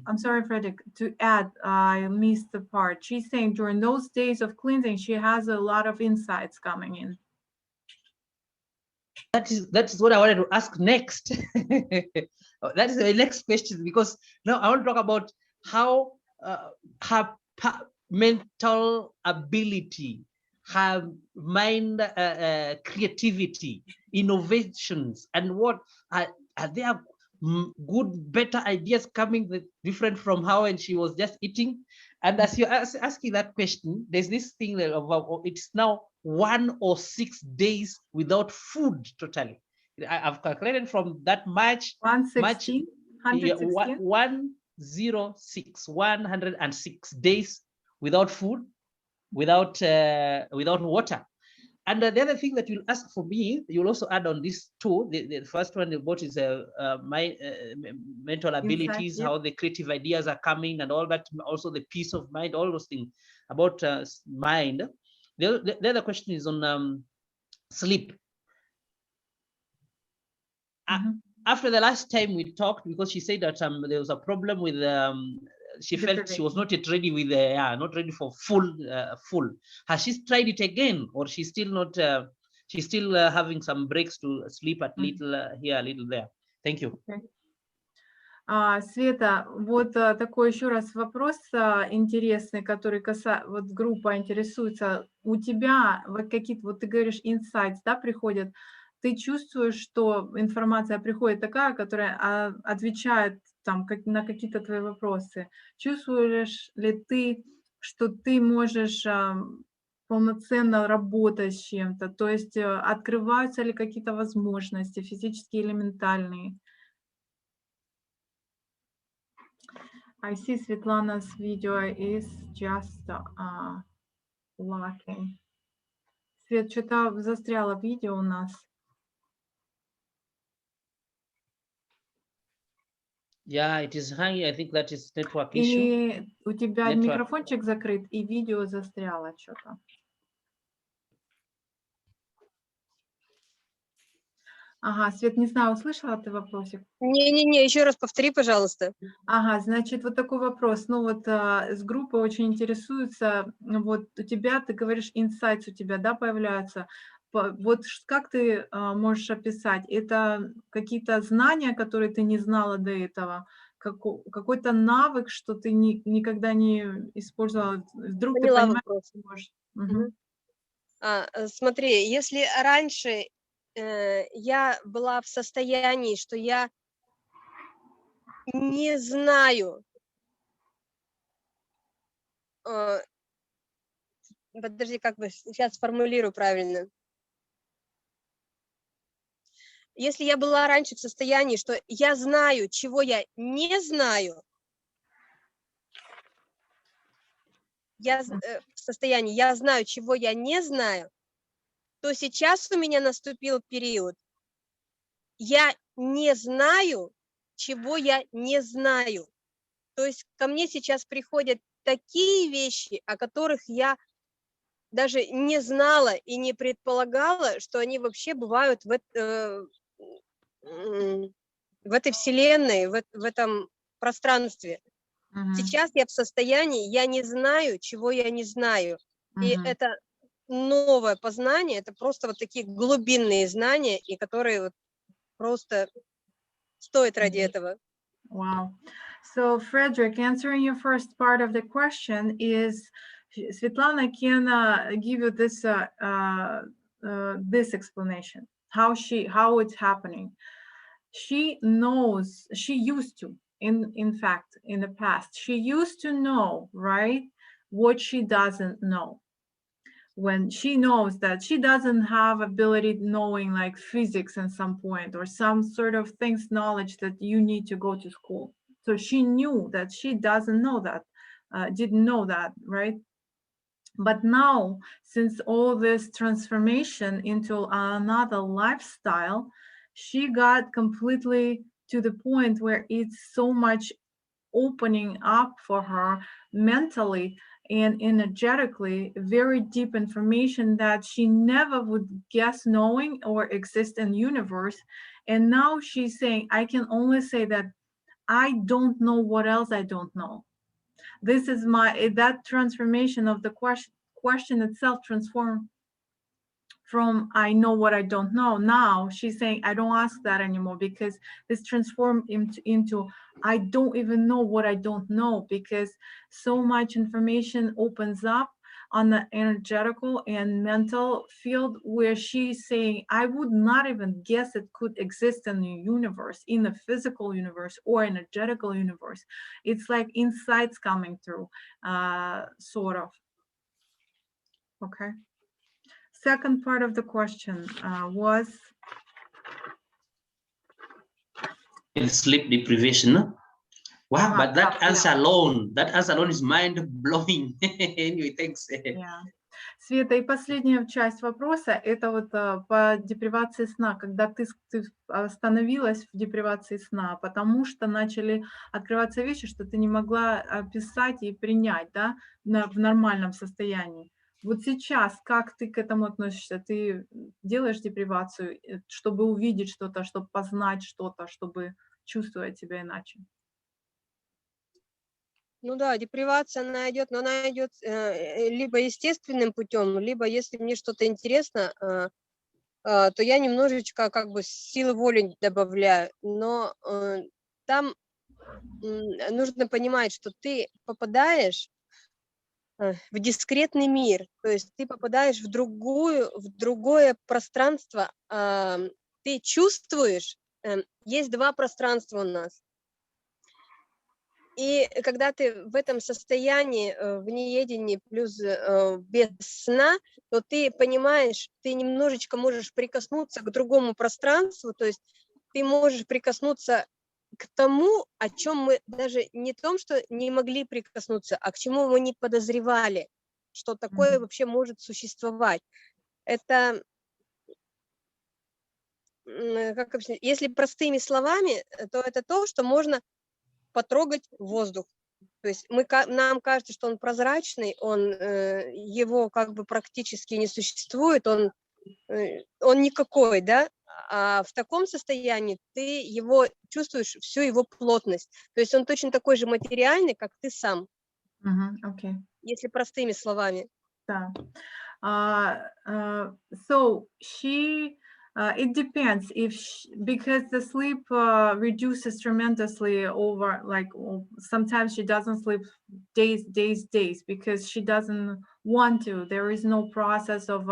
I'm sorry, Frederick, to add, I missed the part. She's saying during those days of cleansing, she has a lot of insights coming in. That is what I wanted to ask next. That is the next question, because now I want to talk about how her mental ability, her mind creativity, innovations, and what are there good, better ideas coming with different from how when she was just eating. And as you're asking that question, there's this thing that it's now 1 or 6 days without food totally. I've calculated from that much 116, 116. 106 days without food, without water. And the other thing that you'll ask for me, you'll also add on this too. The first one about is my mental abilities, Insight, how the creative ideas are coming and all that, also the peace of mind, all those things about mind. The other question is on sleep. After the last time we talked, because she said that there was a problem with she felt she was not yet ready with not ready for full. Has she tried it again, or she's still not? She's still having some breaks to sleep at little here, a little there. Thank you. Okay. Света, вот такой еще раз вопрос интересный, который вот группа интересуется. У тебя вот какие-то, вот ты говоришь, insights, да, приходят. Ты чувствуешь, что информация приходит такая, которая отвечает там на какие-то твои вопросы. Чувствуешь ли ты, что ты можешь полноценно работать с чем-то? То есть открываются ли какие-то возможности физические или ментальные? I see Svetlana's video is just lacking. Свет, что-то застряло видео у нас. Yeah, it is hanging. I think that is network issue. И у тебя микрофончик закрыт, и видео застряло что-то. Ага, Свет, не знаю, услышала ты вопросик? Не-не-не, еще раз повтори, пожалуйста. Ага, значит, вот такой вопрос. Ну вот с группой очень интересуются, вот у тебя, ты говоришь, инсайтс у тебя, да, появляются. Вот как ты можешь описать? Это какие-то знания, которые ты не знала до этого? Какой-то навык, что ты никогда не использовала? Вдруг Поняла ты понимаешь, вопрос. можешь. Смотри, если раньше я была в состоянии, что я не знаю, подожди, как бы сейчас сформулирую правильно. Если я была раньше в состоянии, что я знаю, чего я не знаю, я в состоянии, я знаю, чего я не знаю, то сейчас у меня наступил период, я не знаю, чего я не знаю. То есть ко мне сейчас приходят такие вещи, о которых я даже не знала и не предполагала, что они вообще бывают в этой вселенной, в этом пространстве. Сейчас я в состоянии, я не знаю, чего я не знаю. И это новое познание, это просто вот такие глубинные знания, и которые вот просто стоят ради этого. Wow. So, Frederick, answering your first part of the question is, Svetlana can give you this this explanation, how it's happening. She knows, she used to, in fact, in the past, she used to know, right, what she doesn't know. When she knows that she doesn't have ability knowing like physics at some point or some sort of things, knowledge that you need to go to school. So she knew that she doesn't know that, didn't know that, right? But now, since all this transformation into another lifestyle, she got completely to the point where it's so much opening up for her mentally and energetically, very deep information that she never would guess knowing or exist in the universe. And now she's saying, I can only say that I don't know what else I don't know. This is that transformation of the question itself transformed from I know what I don't know. Now she's saying I don't ask that anymore, because this transformed into I don't even know what I don't know, because so much information opens up on the energetical and mental field, where she's saying I would not even guess it could exist in the universe, in the physical universe or energetical universe. It's like insights coming through, sort of. Okay. Second part of the question was sleep deprivation. Wow, but that answer alone is mind-blowing. Anyway, thanks. Yeah. Света, и последняя часть вопроса, это вот по депривации сна, когда ты остановилась в депривации сна, потому что начали открываться вещи, что ты не могла описать и принять, да, в нормальном состоянии. Вот сейчас как ты к этому относишься? Ты делаешь депривацию, чтобы увидеть что-то, чтобы познать что-то, чтобы чувствовать себя иначе? Ну да, депривация, она идет, но она идет либо естественным путем, либо если мне что-то интересно, то я немножечко как бы силы воли добавляю. Но там нужно понимать, что ты попадаешь в дискретный мир, то есть ты попадаешь в другое пространство, ты чувствуешь, есть два пространства у нас. И когда ты в этом состоянии, в неедении плюс без сна, то ты понимаешь, ты немножечко можешь прикоснуться к другому пространству, то есть ты можешь прикоснуться к тому, о чем мы даже не том, что не могли прикоснуться, а к чему мы не подозревали, что такое вообще может существовать. Это, как объяснить, если простыми словами, то это то, что можно потрогать воздух. То есть нам кажется, что он прозрачный, его как бы практически не существует, он никакой, да, а в таком состоянии ты его чувствуешь, всю его плотность. То есть он точно такой же материальный, как ты сам. Okay. Если простыми словами. Да. So it depends because the sleep reduces tremendously over, like sometimes she doesn't sleep days because she doesn't want to. There is no process of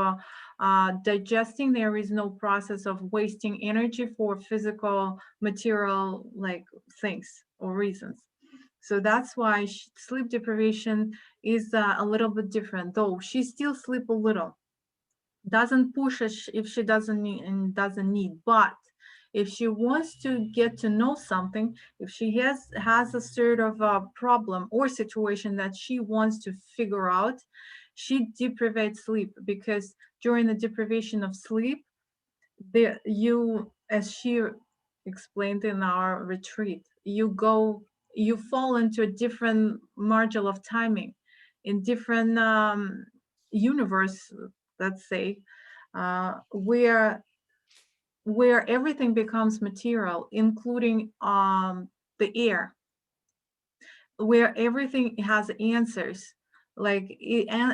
digesting. There is no process of wasting energy for physical material like things or reasons. So that's why sleep deprivation is a little bit different, though she still sleep a little. Doesn't push if she doesn't need, but if she wants to get to know something, if she has a sort of a problem or situation that she wants to figure out, she deprivates sleep, because during the deprivation of sleep, as she explained in our retreat, you fall into a different module of timing, in different universe, let's say, where everything becomes material, including the air, where everything has answers, like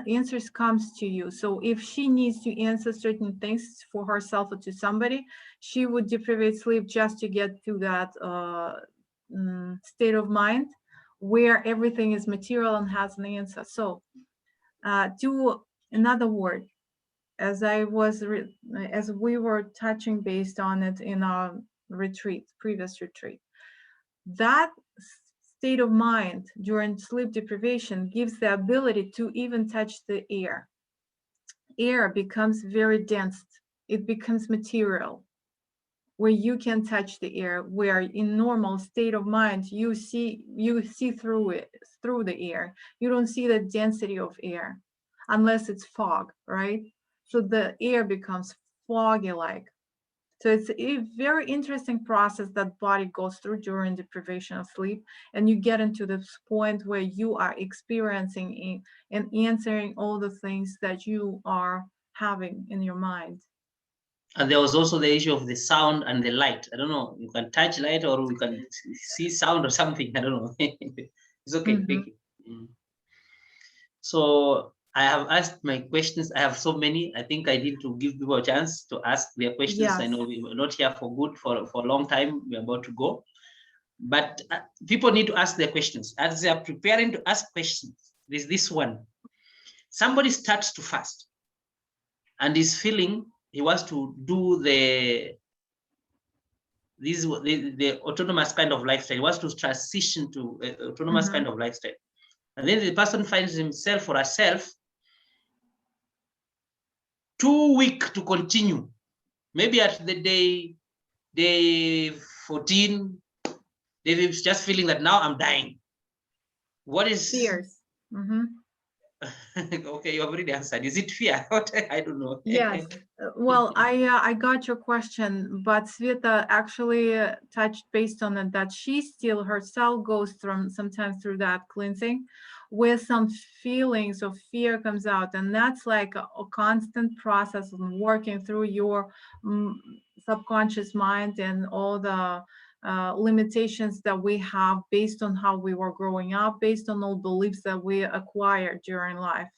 answers comes to you. So if she needs to answer certain things for herself or to somebody, she would deprive sleep just to get to that state of mind where everything is material and has an answer. So to another word, as we were touching based on it in our previous retreat, that state of mind during sleep deprivation gives the ability to even touch the air. Air becomes very dense. It becomes material, where you can touch the air, where in normal state of mind, you see through the air. You don't see the density of air unless it's fog, right? So the air becomes foggy-like. So it's a very interesting process that body goes through during deprivation of sleep, and you get into this point where you are experiencing and answering all the things that you are having in your mind. And there was also the issue of the sound and the light. I don't know, you can touch light or we can see sound or something. I don't know. It's okay. Thank you. So I have asked my questions. I have so many. I think I need to give people a chance to ask their questions. I Yes. know we were not here for good for a long time. We're about to go. But people need to ask their questions. As they are preparing to ask questions, there's this one. Somebody starts to fast and is feeling he wants to do the autonomous kind of lifestyle. He wants to transition to autonomous kind of lifestyle. And then the person finds himself or herself too weak to continue. Maybe at the day 14, they're just feeling that now I'm dying. What is Fears. okay, you have already answered. Is it fear? I don't know. Yes. Well, I got your question, but Sveta actually touched based on it that she still herself goes through sometimes through that cleansing where some feelings of fear comes out, and that's like a constant process of working through your subconscious mind and all the limitations that we have based on how we were growing up, based on all beliefs that we acquired during life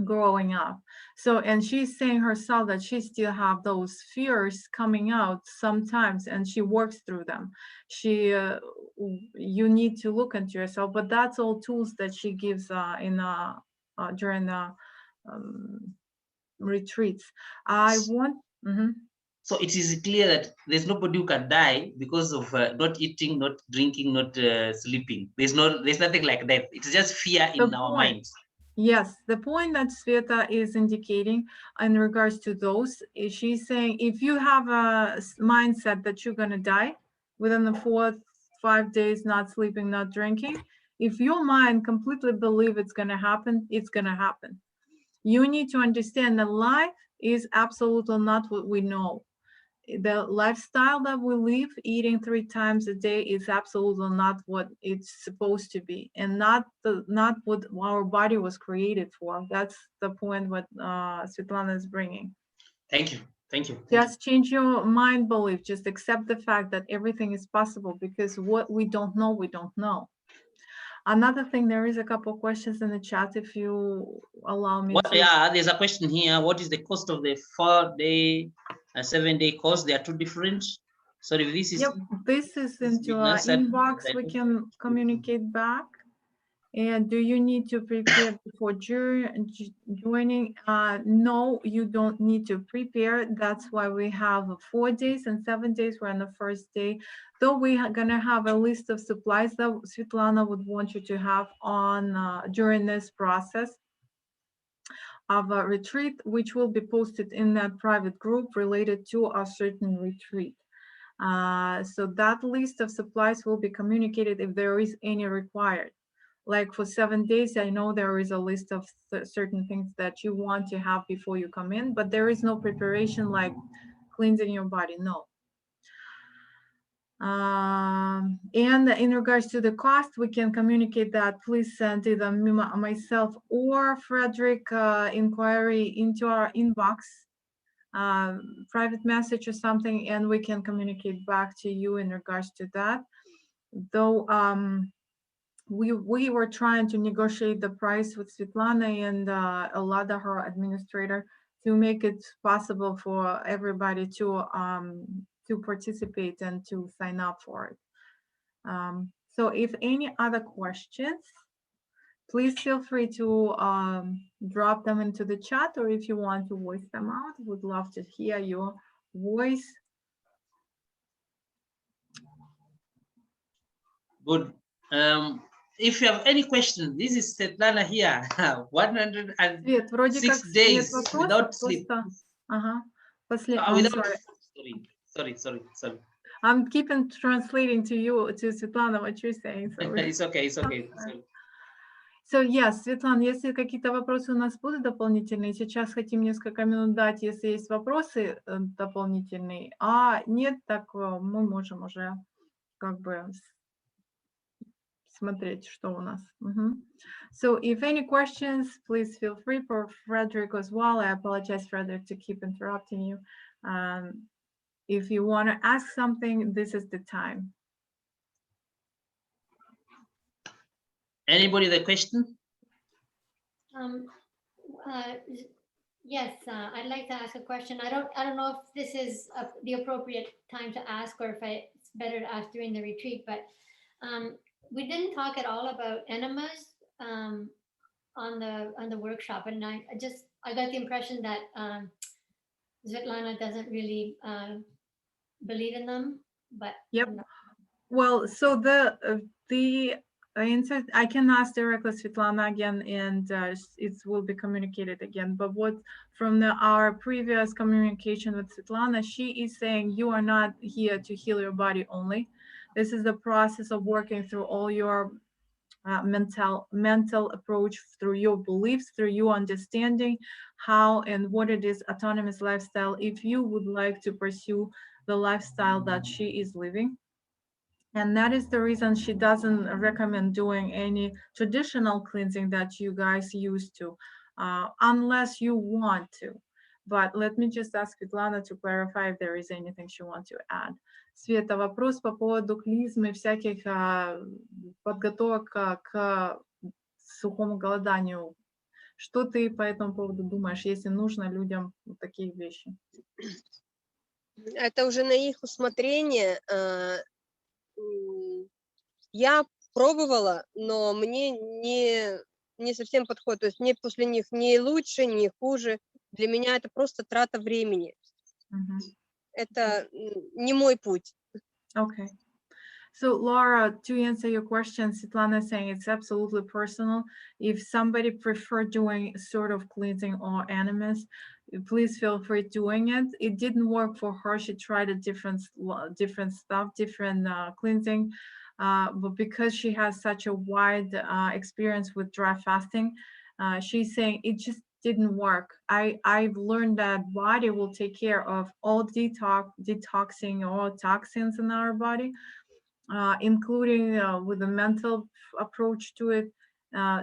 growing up. So, and she's saying herself that she still have those fears coming out sometimes, and she works through them. She you need to look into yourself, but that's all tools that she gives during the retreats. I want So it is clear that there's nobody who can die because of not eating, not drinking, not sleeping. There's nothing like that. It's just fear in our minds. Yes, the point that Sveta is indicating in regards to those is she's saying if you have a mindset that you're going to die within the 4-5 days, not sleeping, not drinking, if your mind completely believe it's going to happen, it's going to happen. You need to understand that life is absolutely not what we know. The lifestyle that we live, eating 3 times a day, is absolutely not what it's supposed to be, and not what our body was created for. That's the point what Svetlana is bringing. Thank you. Thank you. Just change your mind belief. Just accept the fact that everything is possible, because what we don't know, we don't know. Another thing, there is a couple questions in the chat, if you allow me to. Yeah, there's a question here. What is the cost of the 4-day and 7-day course? They are two different. So if this is this is into our inbox, we can communicate back. And do you need to prepare before joining? No, you don't need to prepare. That's why we have 4 days and 7 days. We're on the first day. Though we are gonna have a list of supplies that Svetlana would want you to have on during this process of a retreat, which will be posted in that private group related to a certain retreat. So that list of supplies will be communicated if there is any required. Like for 7 days, I know there is a list of certain things that you want to have before you come in, but there is no preparation like cleansing your body, no. And in regards to the cost, we can communicate that. Please send either myself or Frederick inquiry into our inbox, private message or something, and we can communicate back to you in regards to that. Though we were trying to negotiate the price with Svetlana and Alada, her administrator, to make it possible for everybody to participate and to sign up for it. So if any other questions, please feel free to drop them into the chat, or if you want to voice them out, would love to hear your voice. Good. If you have any questions, this is Svetlana here. 106 days without sleep. Sorry. I'm keeping translating to you, to Svetlana, what you're saying. So it's okay. Sorry. So yes, Светлана, если какие-то вопросы у нас будут дополнительные, сейчас хотим несколько минут дать, если есть вопросы дополнительные, а нет, так мы можем уже как бы смотреть, что у нас. So if any questions, please feel free. For Frederick as well, I apologize, Frederick, to keep interrupting you. If you want to ask something, this is the time. Anybody the question? Yes, I'd like to ask a question. I don't know if this is the appropriate time to ask, or if it's better to ask during the retreat. But we didn't talk at all about enemas on the workshop, and I got the impression that Svetlana doesn't really believe in them. But Yep. Well, so the answer, I can ask directly Svetlana again, and it will be communicated again. But what from our previous communication with Svetlana, she is saying you are not here to heal your body only. This is the process of working through all your mental approach, through your beliefs, through your understanding how and what it is autonomous lifestyle, if you would like to pursue the lifestyle that she is living. And that is the reason she doesn't recommend doing any traditional cleansing that you guys used to, unless you want to. But let me just ask Svetlana to clarify if there is anything she wants to add. Света, вопрос по поводу клизмы, всяких подготовок к сухому голоданию. Что ты по этому поводу думаешь, если нужно людям вот такие вещи? Это уже на их усмотрение. Я пробовала, но мне не совсем подходит. То есть мне после них ни лучше, ни хуже. Для меня это просто трата времени. Это не мой путь. Okay. So Laura, to answer your question, Svetlana is saying it's absolutely personal. If somebody prefer doing sort of cleansing or animus, please feel free doing it. It didn't work for her. She tried a different stuff, different cleansing. But because she has such a wide experience with dry fasting, she's saying it just didn't work. I've learned that body will take care of all detoxing all toxins in our body, including with a mental approach to it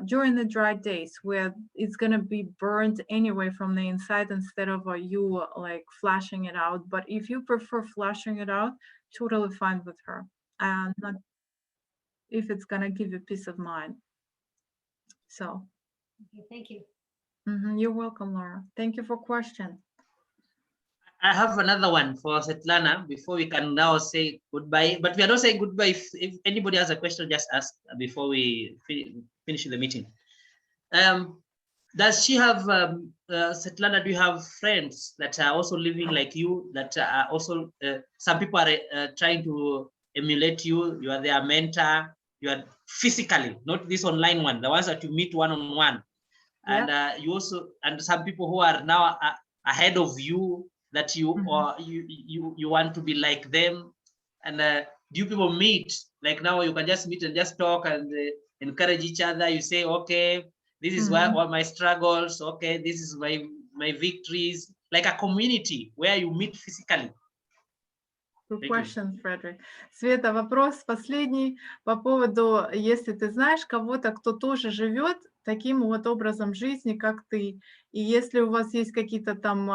during the dry days, where it's going to be burned anyway from the inside instead of you like flashing it out. But if you prefer flashing it out, totally fine with her, and not if it's going to give you peace of mind. So okay, thank you. You're welcome, Laura. Thank you for question. I have another one for Svetlana before we can now say goodbye. But we are not saying goodbye. If anybody has a question, just ask before we finish the meeting. Does she have, Svetlana, do you have friends that are also living like you, that are also, some people are trying to emulate you? You are their mentor. You are physically, not this online one, the ones that you meet one-on-one. And you also, and some people who are now ahead of you, that you or you want to be like them. And do you people meet? Like now you can just meet and just talk and encourage each other. You say, okay, this is what my struggles. Okay, this is my victories. Like a community where you meet physically. Good question, Frederick. Света, вопрос последний по поводу, если ты знаешь кого-то, кто тоже живет таким вот образом жизни, как ты, и если у вас есть какие-то там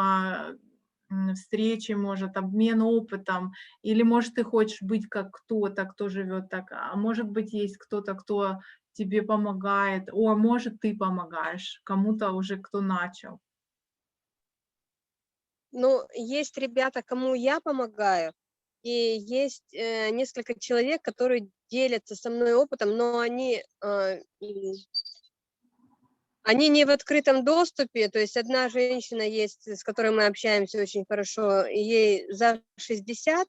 встречи, может, обмен опытом, или, может, ты хочешь быть как кто-то, кто живет так, а может быть, есть кто-то, кто тебе помогает, о, может, ты помогаешь кому-то уже, кто начал. Ну, есть ребята, кому я помогаю, и есть несколько человек, которые делятся со мной опытом, но они не в открытом доступе. То есть одна женщина есть, с которой мы общаемся очень хорошо, ей за 60,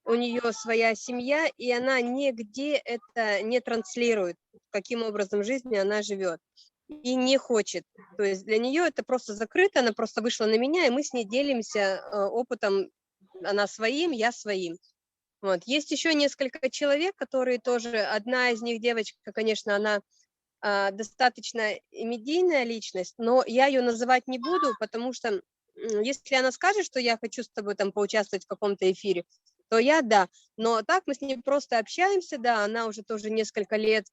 у нее своя семья, и она нигде это не транслирует, каким образом жизни она живет, и не хочет. То есть для нее это просто закрыто, она просто вышла на меня, и мы с ней делимся опытом, она своим, я своим. Вот. Есть еще несколько человек, которые тоже, одна из них девочка, конечно, она достаточно медийная личность, но я ее называть не буду, потому что если она скажет, что я хочу с тобой там поучаствовать в каком-то эфире, то я да, но так мы с ней просто общаемся, да, она уже тоже несколько лет,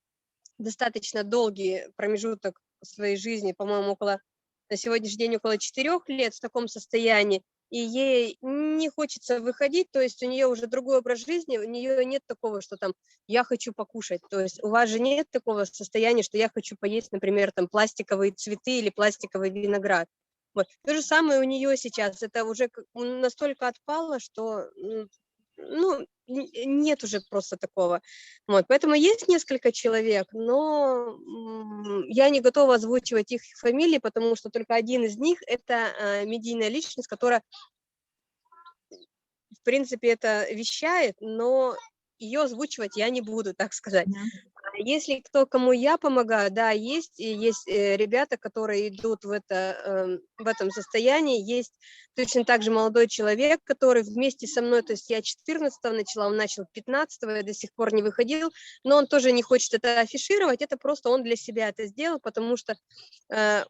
достаточно долгий промежуток своей жизни, по-моему, на сегодняшний день около 4 лет в таком состоянии, и ей не хочется выходить, то есть у нее уже другой образ жизни, у нее нет такого, что там я хочу покушать, то есть у вас же нет такого состояния, что я хочу поесть, например, там пластиковые цветы или пластиковый виноград. Вот. То же самое у нее сейчас, это уже настолько отпало, что ну, нет уже просто такого. Вот. Поэтому есть несколько человек, но я не готова озвучивать их фамилии, потому что только один из них – это медийная личность, которая, в принципе, это вещает, но ее озвучивать я не буду, так сказать. Если кто, кому я помогаю, да, есть ребята, которые идут в этом состоянии, есть точно так же молодой человек, который вместе со мной, то есть я 14-го начала, он начал 15-го, я до сих пор не выходил, но он тоже не хочет это афишировать, это просто он для себя это сделал, потому что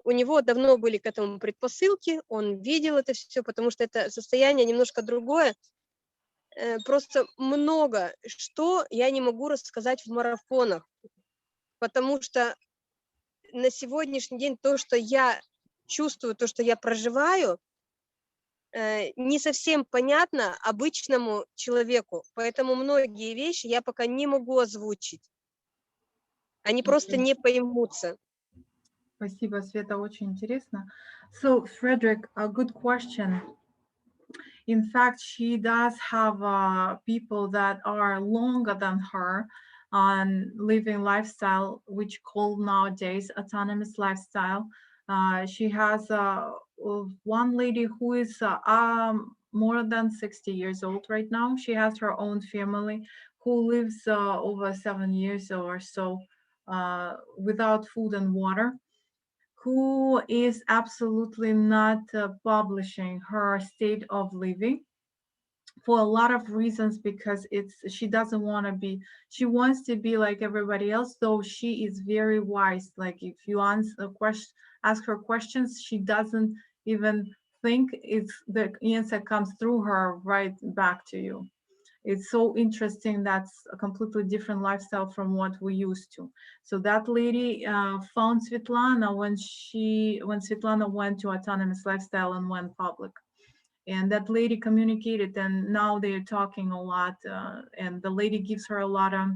у него давно были к этому предпосылки, он видел это все, потому что это состояние немножко другое. Просто много что я не могу рассказать в марафонах, потому что на сегодняшний день то, что я чувствую, то, что я проживаю, не совсем понятно обычному человеку, поэтому многие вещи я пока не могу озвучить. Они просто не поймутся. Спасибо, Света, очень интересно. So, Frederick, a good question. In fact, she does have people that are longer than her on living lifestyle, which called nowadays autonomous lifestyle. She has one lady who is more than 60 years old right now. She has her own family who lives over 7 years or so without food and water, who is absolutely not publishing her state of living for a lot of reasons, because she doesn't want to be, she wants to be like everybody else, though she is very wise. Like if you ask her questions, she doesn't even think the answer comes through her right back to you. It's so interesting. That's a completely different lifestyle from what we used to. So that lady found Svetlana when Svetlana went to autonomous lifestyle and went public. And that lady communicated, and now they're talking a lot. And the lady gives her a lot of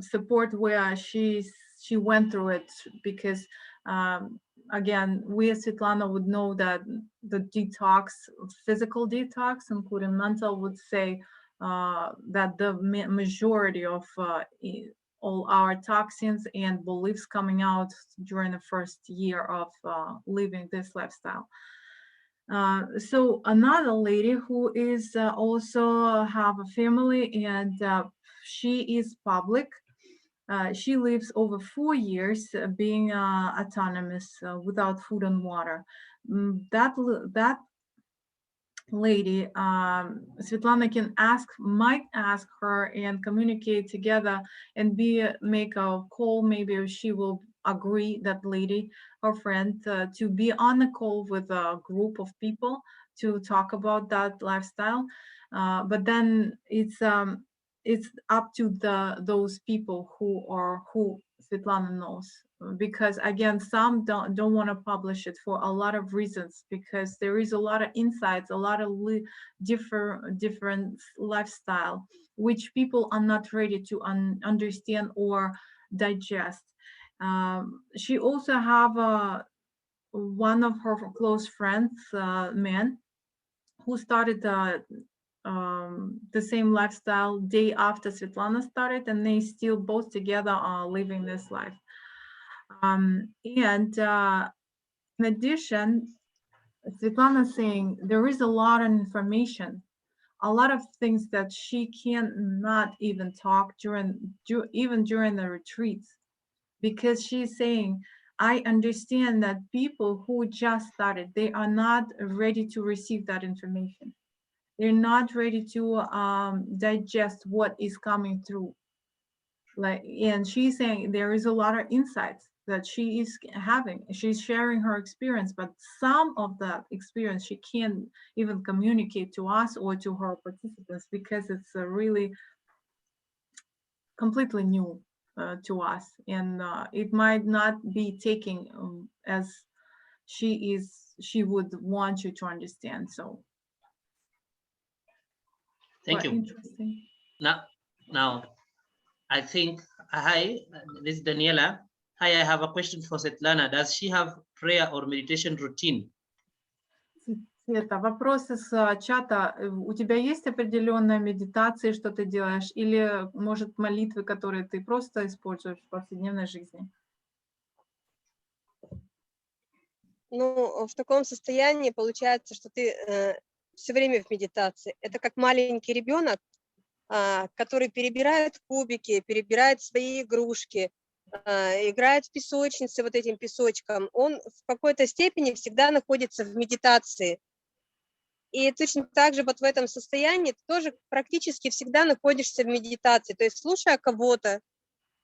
support where she went through it, because again, we as Svetlana would know that the detox, physical detox, including mental, would say that the majority of all our toxins and beliefs coming out during the first year of living this lifestyle. So another lady who is also have a family, and she is public. She lives over 4 years being autonomous without food and water. That lady, Svetlana might ask her and communicate together and make a call. Maybe she will agree, that lady, her friend, to be on the call with a group of people to talk about that lifestyle. But then it's up to those people who Svetlana knows, because again, some don't want to publish it for a lot of reasons, because there is a lot of insights, a lot of different lifestyle which people are not ready to understand or digest. She also have one of her close friends, man, who started the same lifestyle day after Svetlana started, and they still both together are living this life. And in addition, Svetlana saying there is a lot of information, a lot of things that she cannot even talk even during the retreats, because she's saying, I understand that people who just started, they are not ready to receive that information. They're not ready to digest what is coming through. And she's saying there is a lot of insights that she is having. She's sharing her experience, but some of that experience she can't even communicate to us or to her participants, because it's really completely new to us, and it might not be taking as she is she would want you to understand. So Thank quite you. interesting. Now, I think, hi, this is Daniela. Hi, I have a question for Svetlana. Does she have prayer or meditation routine? Света, вопрос из чата. У тебя есть определенная медитация, что ты делаешь, или, может, молитвы, которые ты просто используешь в повседневной жизни? Ну, в таком состоянии получается, что ты все время в медитации. Это как маленький ребенок, который перебирает кубики, перебирает свои игрушки, играет в песочнице вот этим песочком. Он в какой-то степени всегда находится в медитации. И точно так же вот в этом состоянии ты тоже практически всегда находишься в медитации. То есть слушая кого-то,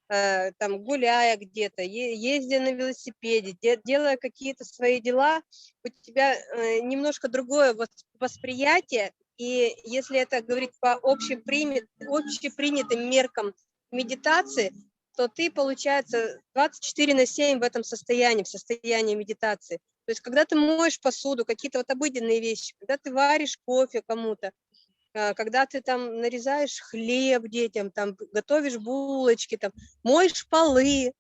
там, гуляя где-то, ездя на велосипеде, делая какие-то свои дела, у тебя немножко другое восприятие. И если это говорить по общепринятым меркам медитации, то ты, получается, 24/7 в этом состоянии, в состоянии медитации. То есть когда ты моешь посуду, какие-то вот обыденные вещи, когда ты варишь кофе кому-то, когда ты там нарезаешь хлеб детям, там готовишь булочки, там моешь полы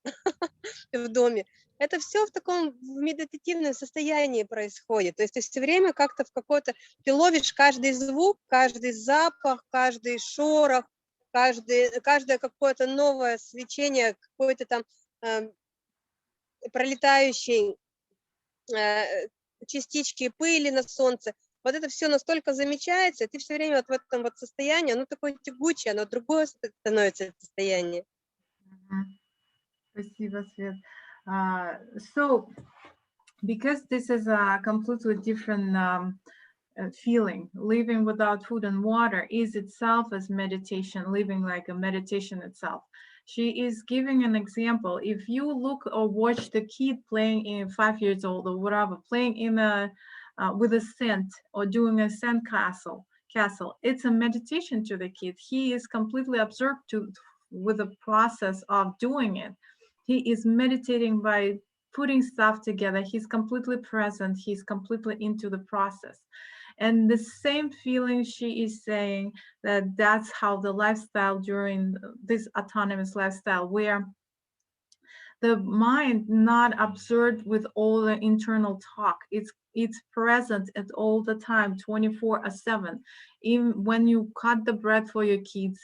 в доме, это все в таком медитативном состоянии происходит. То есть ты все время как-то в какой-то, ты ловишь каждый звук, каждый запах, каждый шорох, каждое какое-то новое свечение, какой-то там пролетающей частички пыли на солнце. Вот это все настолько замечается, и ты все время вот в этом вот состоянии, оно такое тягучее, оно другое становится состояние. Спасибо, Свет. So, because this is a completely different feeling, living without food and water is itself as meditation, living like a meditation itself. She is giving an example. If you look or watch the kid playing in 5 years old or whatever, playing in a with a sand or doing a sand castle, it's a meditation to the kid. He is completely absorbed with the process of doing it. He is meditating by putting stuff together. He's completely present. He's completely into the process. And the same feeling she is saying that that's how the lifestyle during this autonomous lifestyle, where the mind not absorbed with all the internal talk. It's present at all the time, 24/7. Even when you cut the bread for your kids,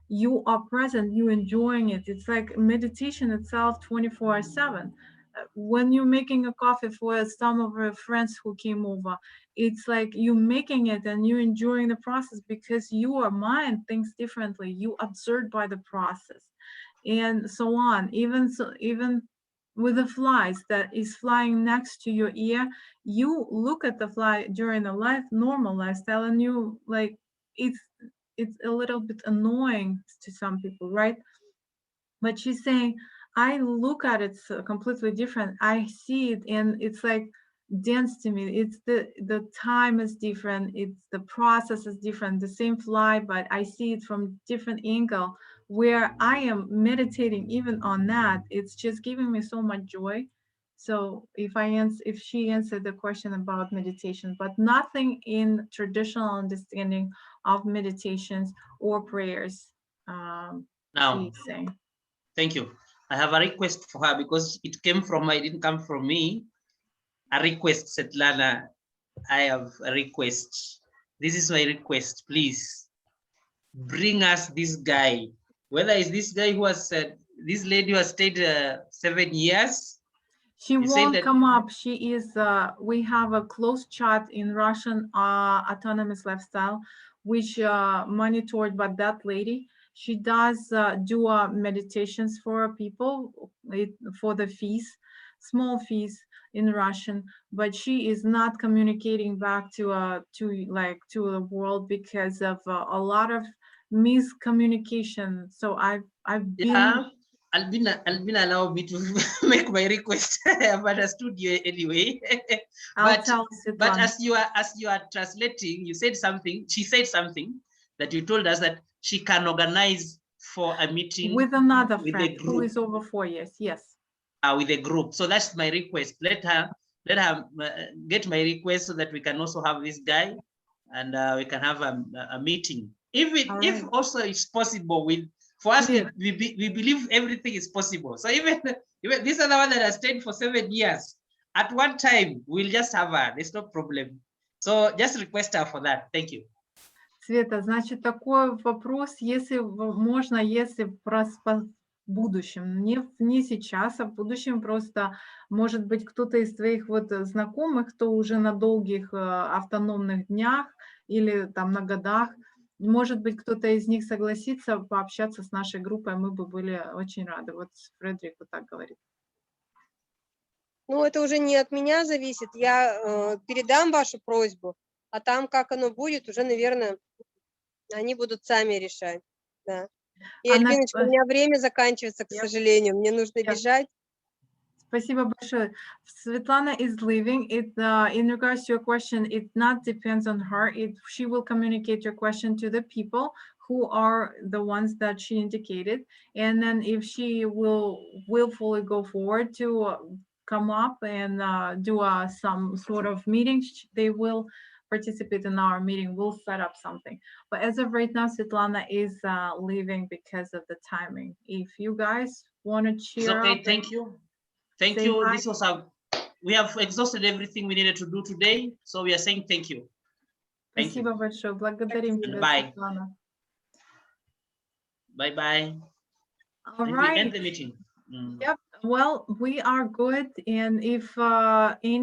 you are present, you enjoying it. It's like meditation itself, 24/7. When you're making a coffee for some of our friends who came over, it's like you making it and you're enjoying the process because your mind thinks differently. You absorbed by the process, and so on. Even with the flies that is flying next to your ear, you look at the fly during the normal lifestyle, and you like it's a little bit annoying to some people, right? But she's saying, I look at it completely different. I see it and it's like dense to me. It's the time is different. It's the process is different. The same fly, but I see it from different angle where I am meditating even on that. It's just giving me so much joy. So if she answered the question about meditation, but nothing in traditional understanding of meditations or prayers. Now, she's saying. Thank you. I have a request for her because it came from her, it didn't come from me. A request, Svetlana. I have a request. This is my request. Please bring us this guy. Whether it's this guy who has said, this lady who has stayed 7 years. She won't come up. She is, we have a closed chat in Russian autonomous lifestyle, which monitored by that lady. She does do meditations for people for the fees, small fees in Russian, but she is not communicating back to the world because of a lot of miscommunication. So I've been. Yeah. Albina allowed me to make my request. I've understood you anyway. but as you are translating, you said something. She said something that you told us that she can organize for a meeting with another friend who is over 4 years. Yes. With a group. So that's my request. Let her let her get my request so that we can also have this guy, and we can have a meeting. If also it's possible with for us, we believe everything is possible. So even this other one that has stayed for 7 years, at one time we'll just have her. There's no problem. So just request her for that. Thank you. Света, значит, такой вопрос, если можно, если в будущем, не сейчас, а в будущем, просто, может быть, кто-то из твоих вот знакомых, кто уже на долгих автономных днях или там на годах, может быть, кто-то из них согласится пообщаться с нашей группой, мы бы были очень рады. Вот Фредерик вот так говорит. Ну, это уже не от меня зависит. Я передам вашу просьбу, а там, как оно будет, уже, наверное, они будут сами решать. Да. И, Альбиночка, у меня время заканчивается, к сожалению. Мне нужно бежать. Спасибо большое. Svetlana is leaving. It in regards to your question, it not depends on her. She will communicate your question to the people who are the ones that she indicated, and then if she will willfully go forward to come up and do some sort of meeting, they will participate in our meeting. We'll set up something. But as of right now, Svetlana is leaving because of the timing. If you guys want to cheer it's okay. up, Thank you. Thank you. Hi. This was we have exhausted everything we needed to do today. So we are saying thank you. Thank Спасибо you. большое. Благодарим тебя, Bye. Svetlana. Bye-bye. All And right. we end the meeting. Yep. Well, we are good. And if any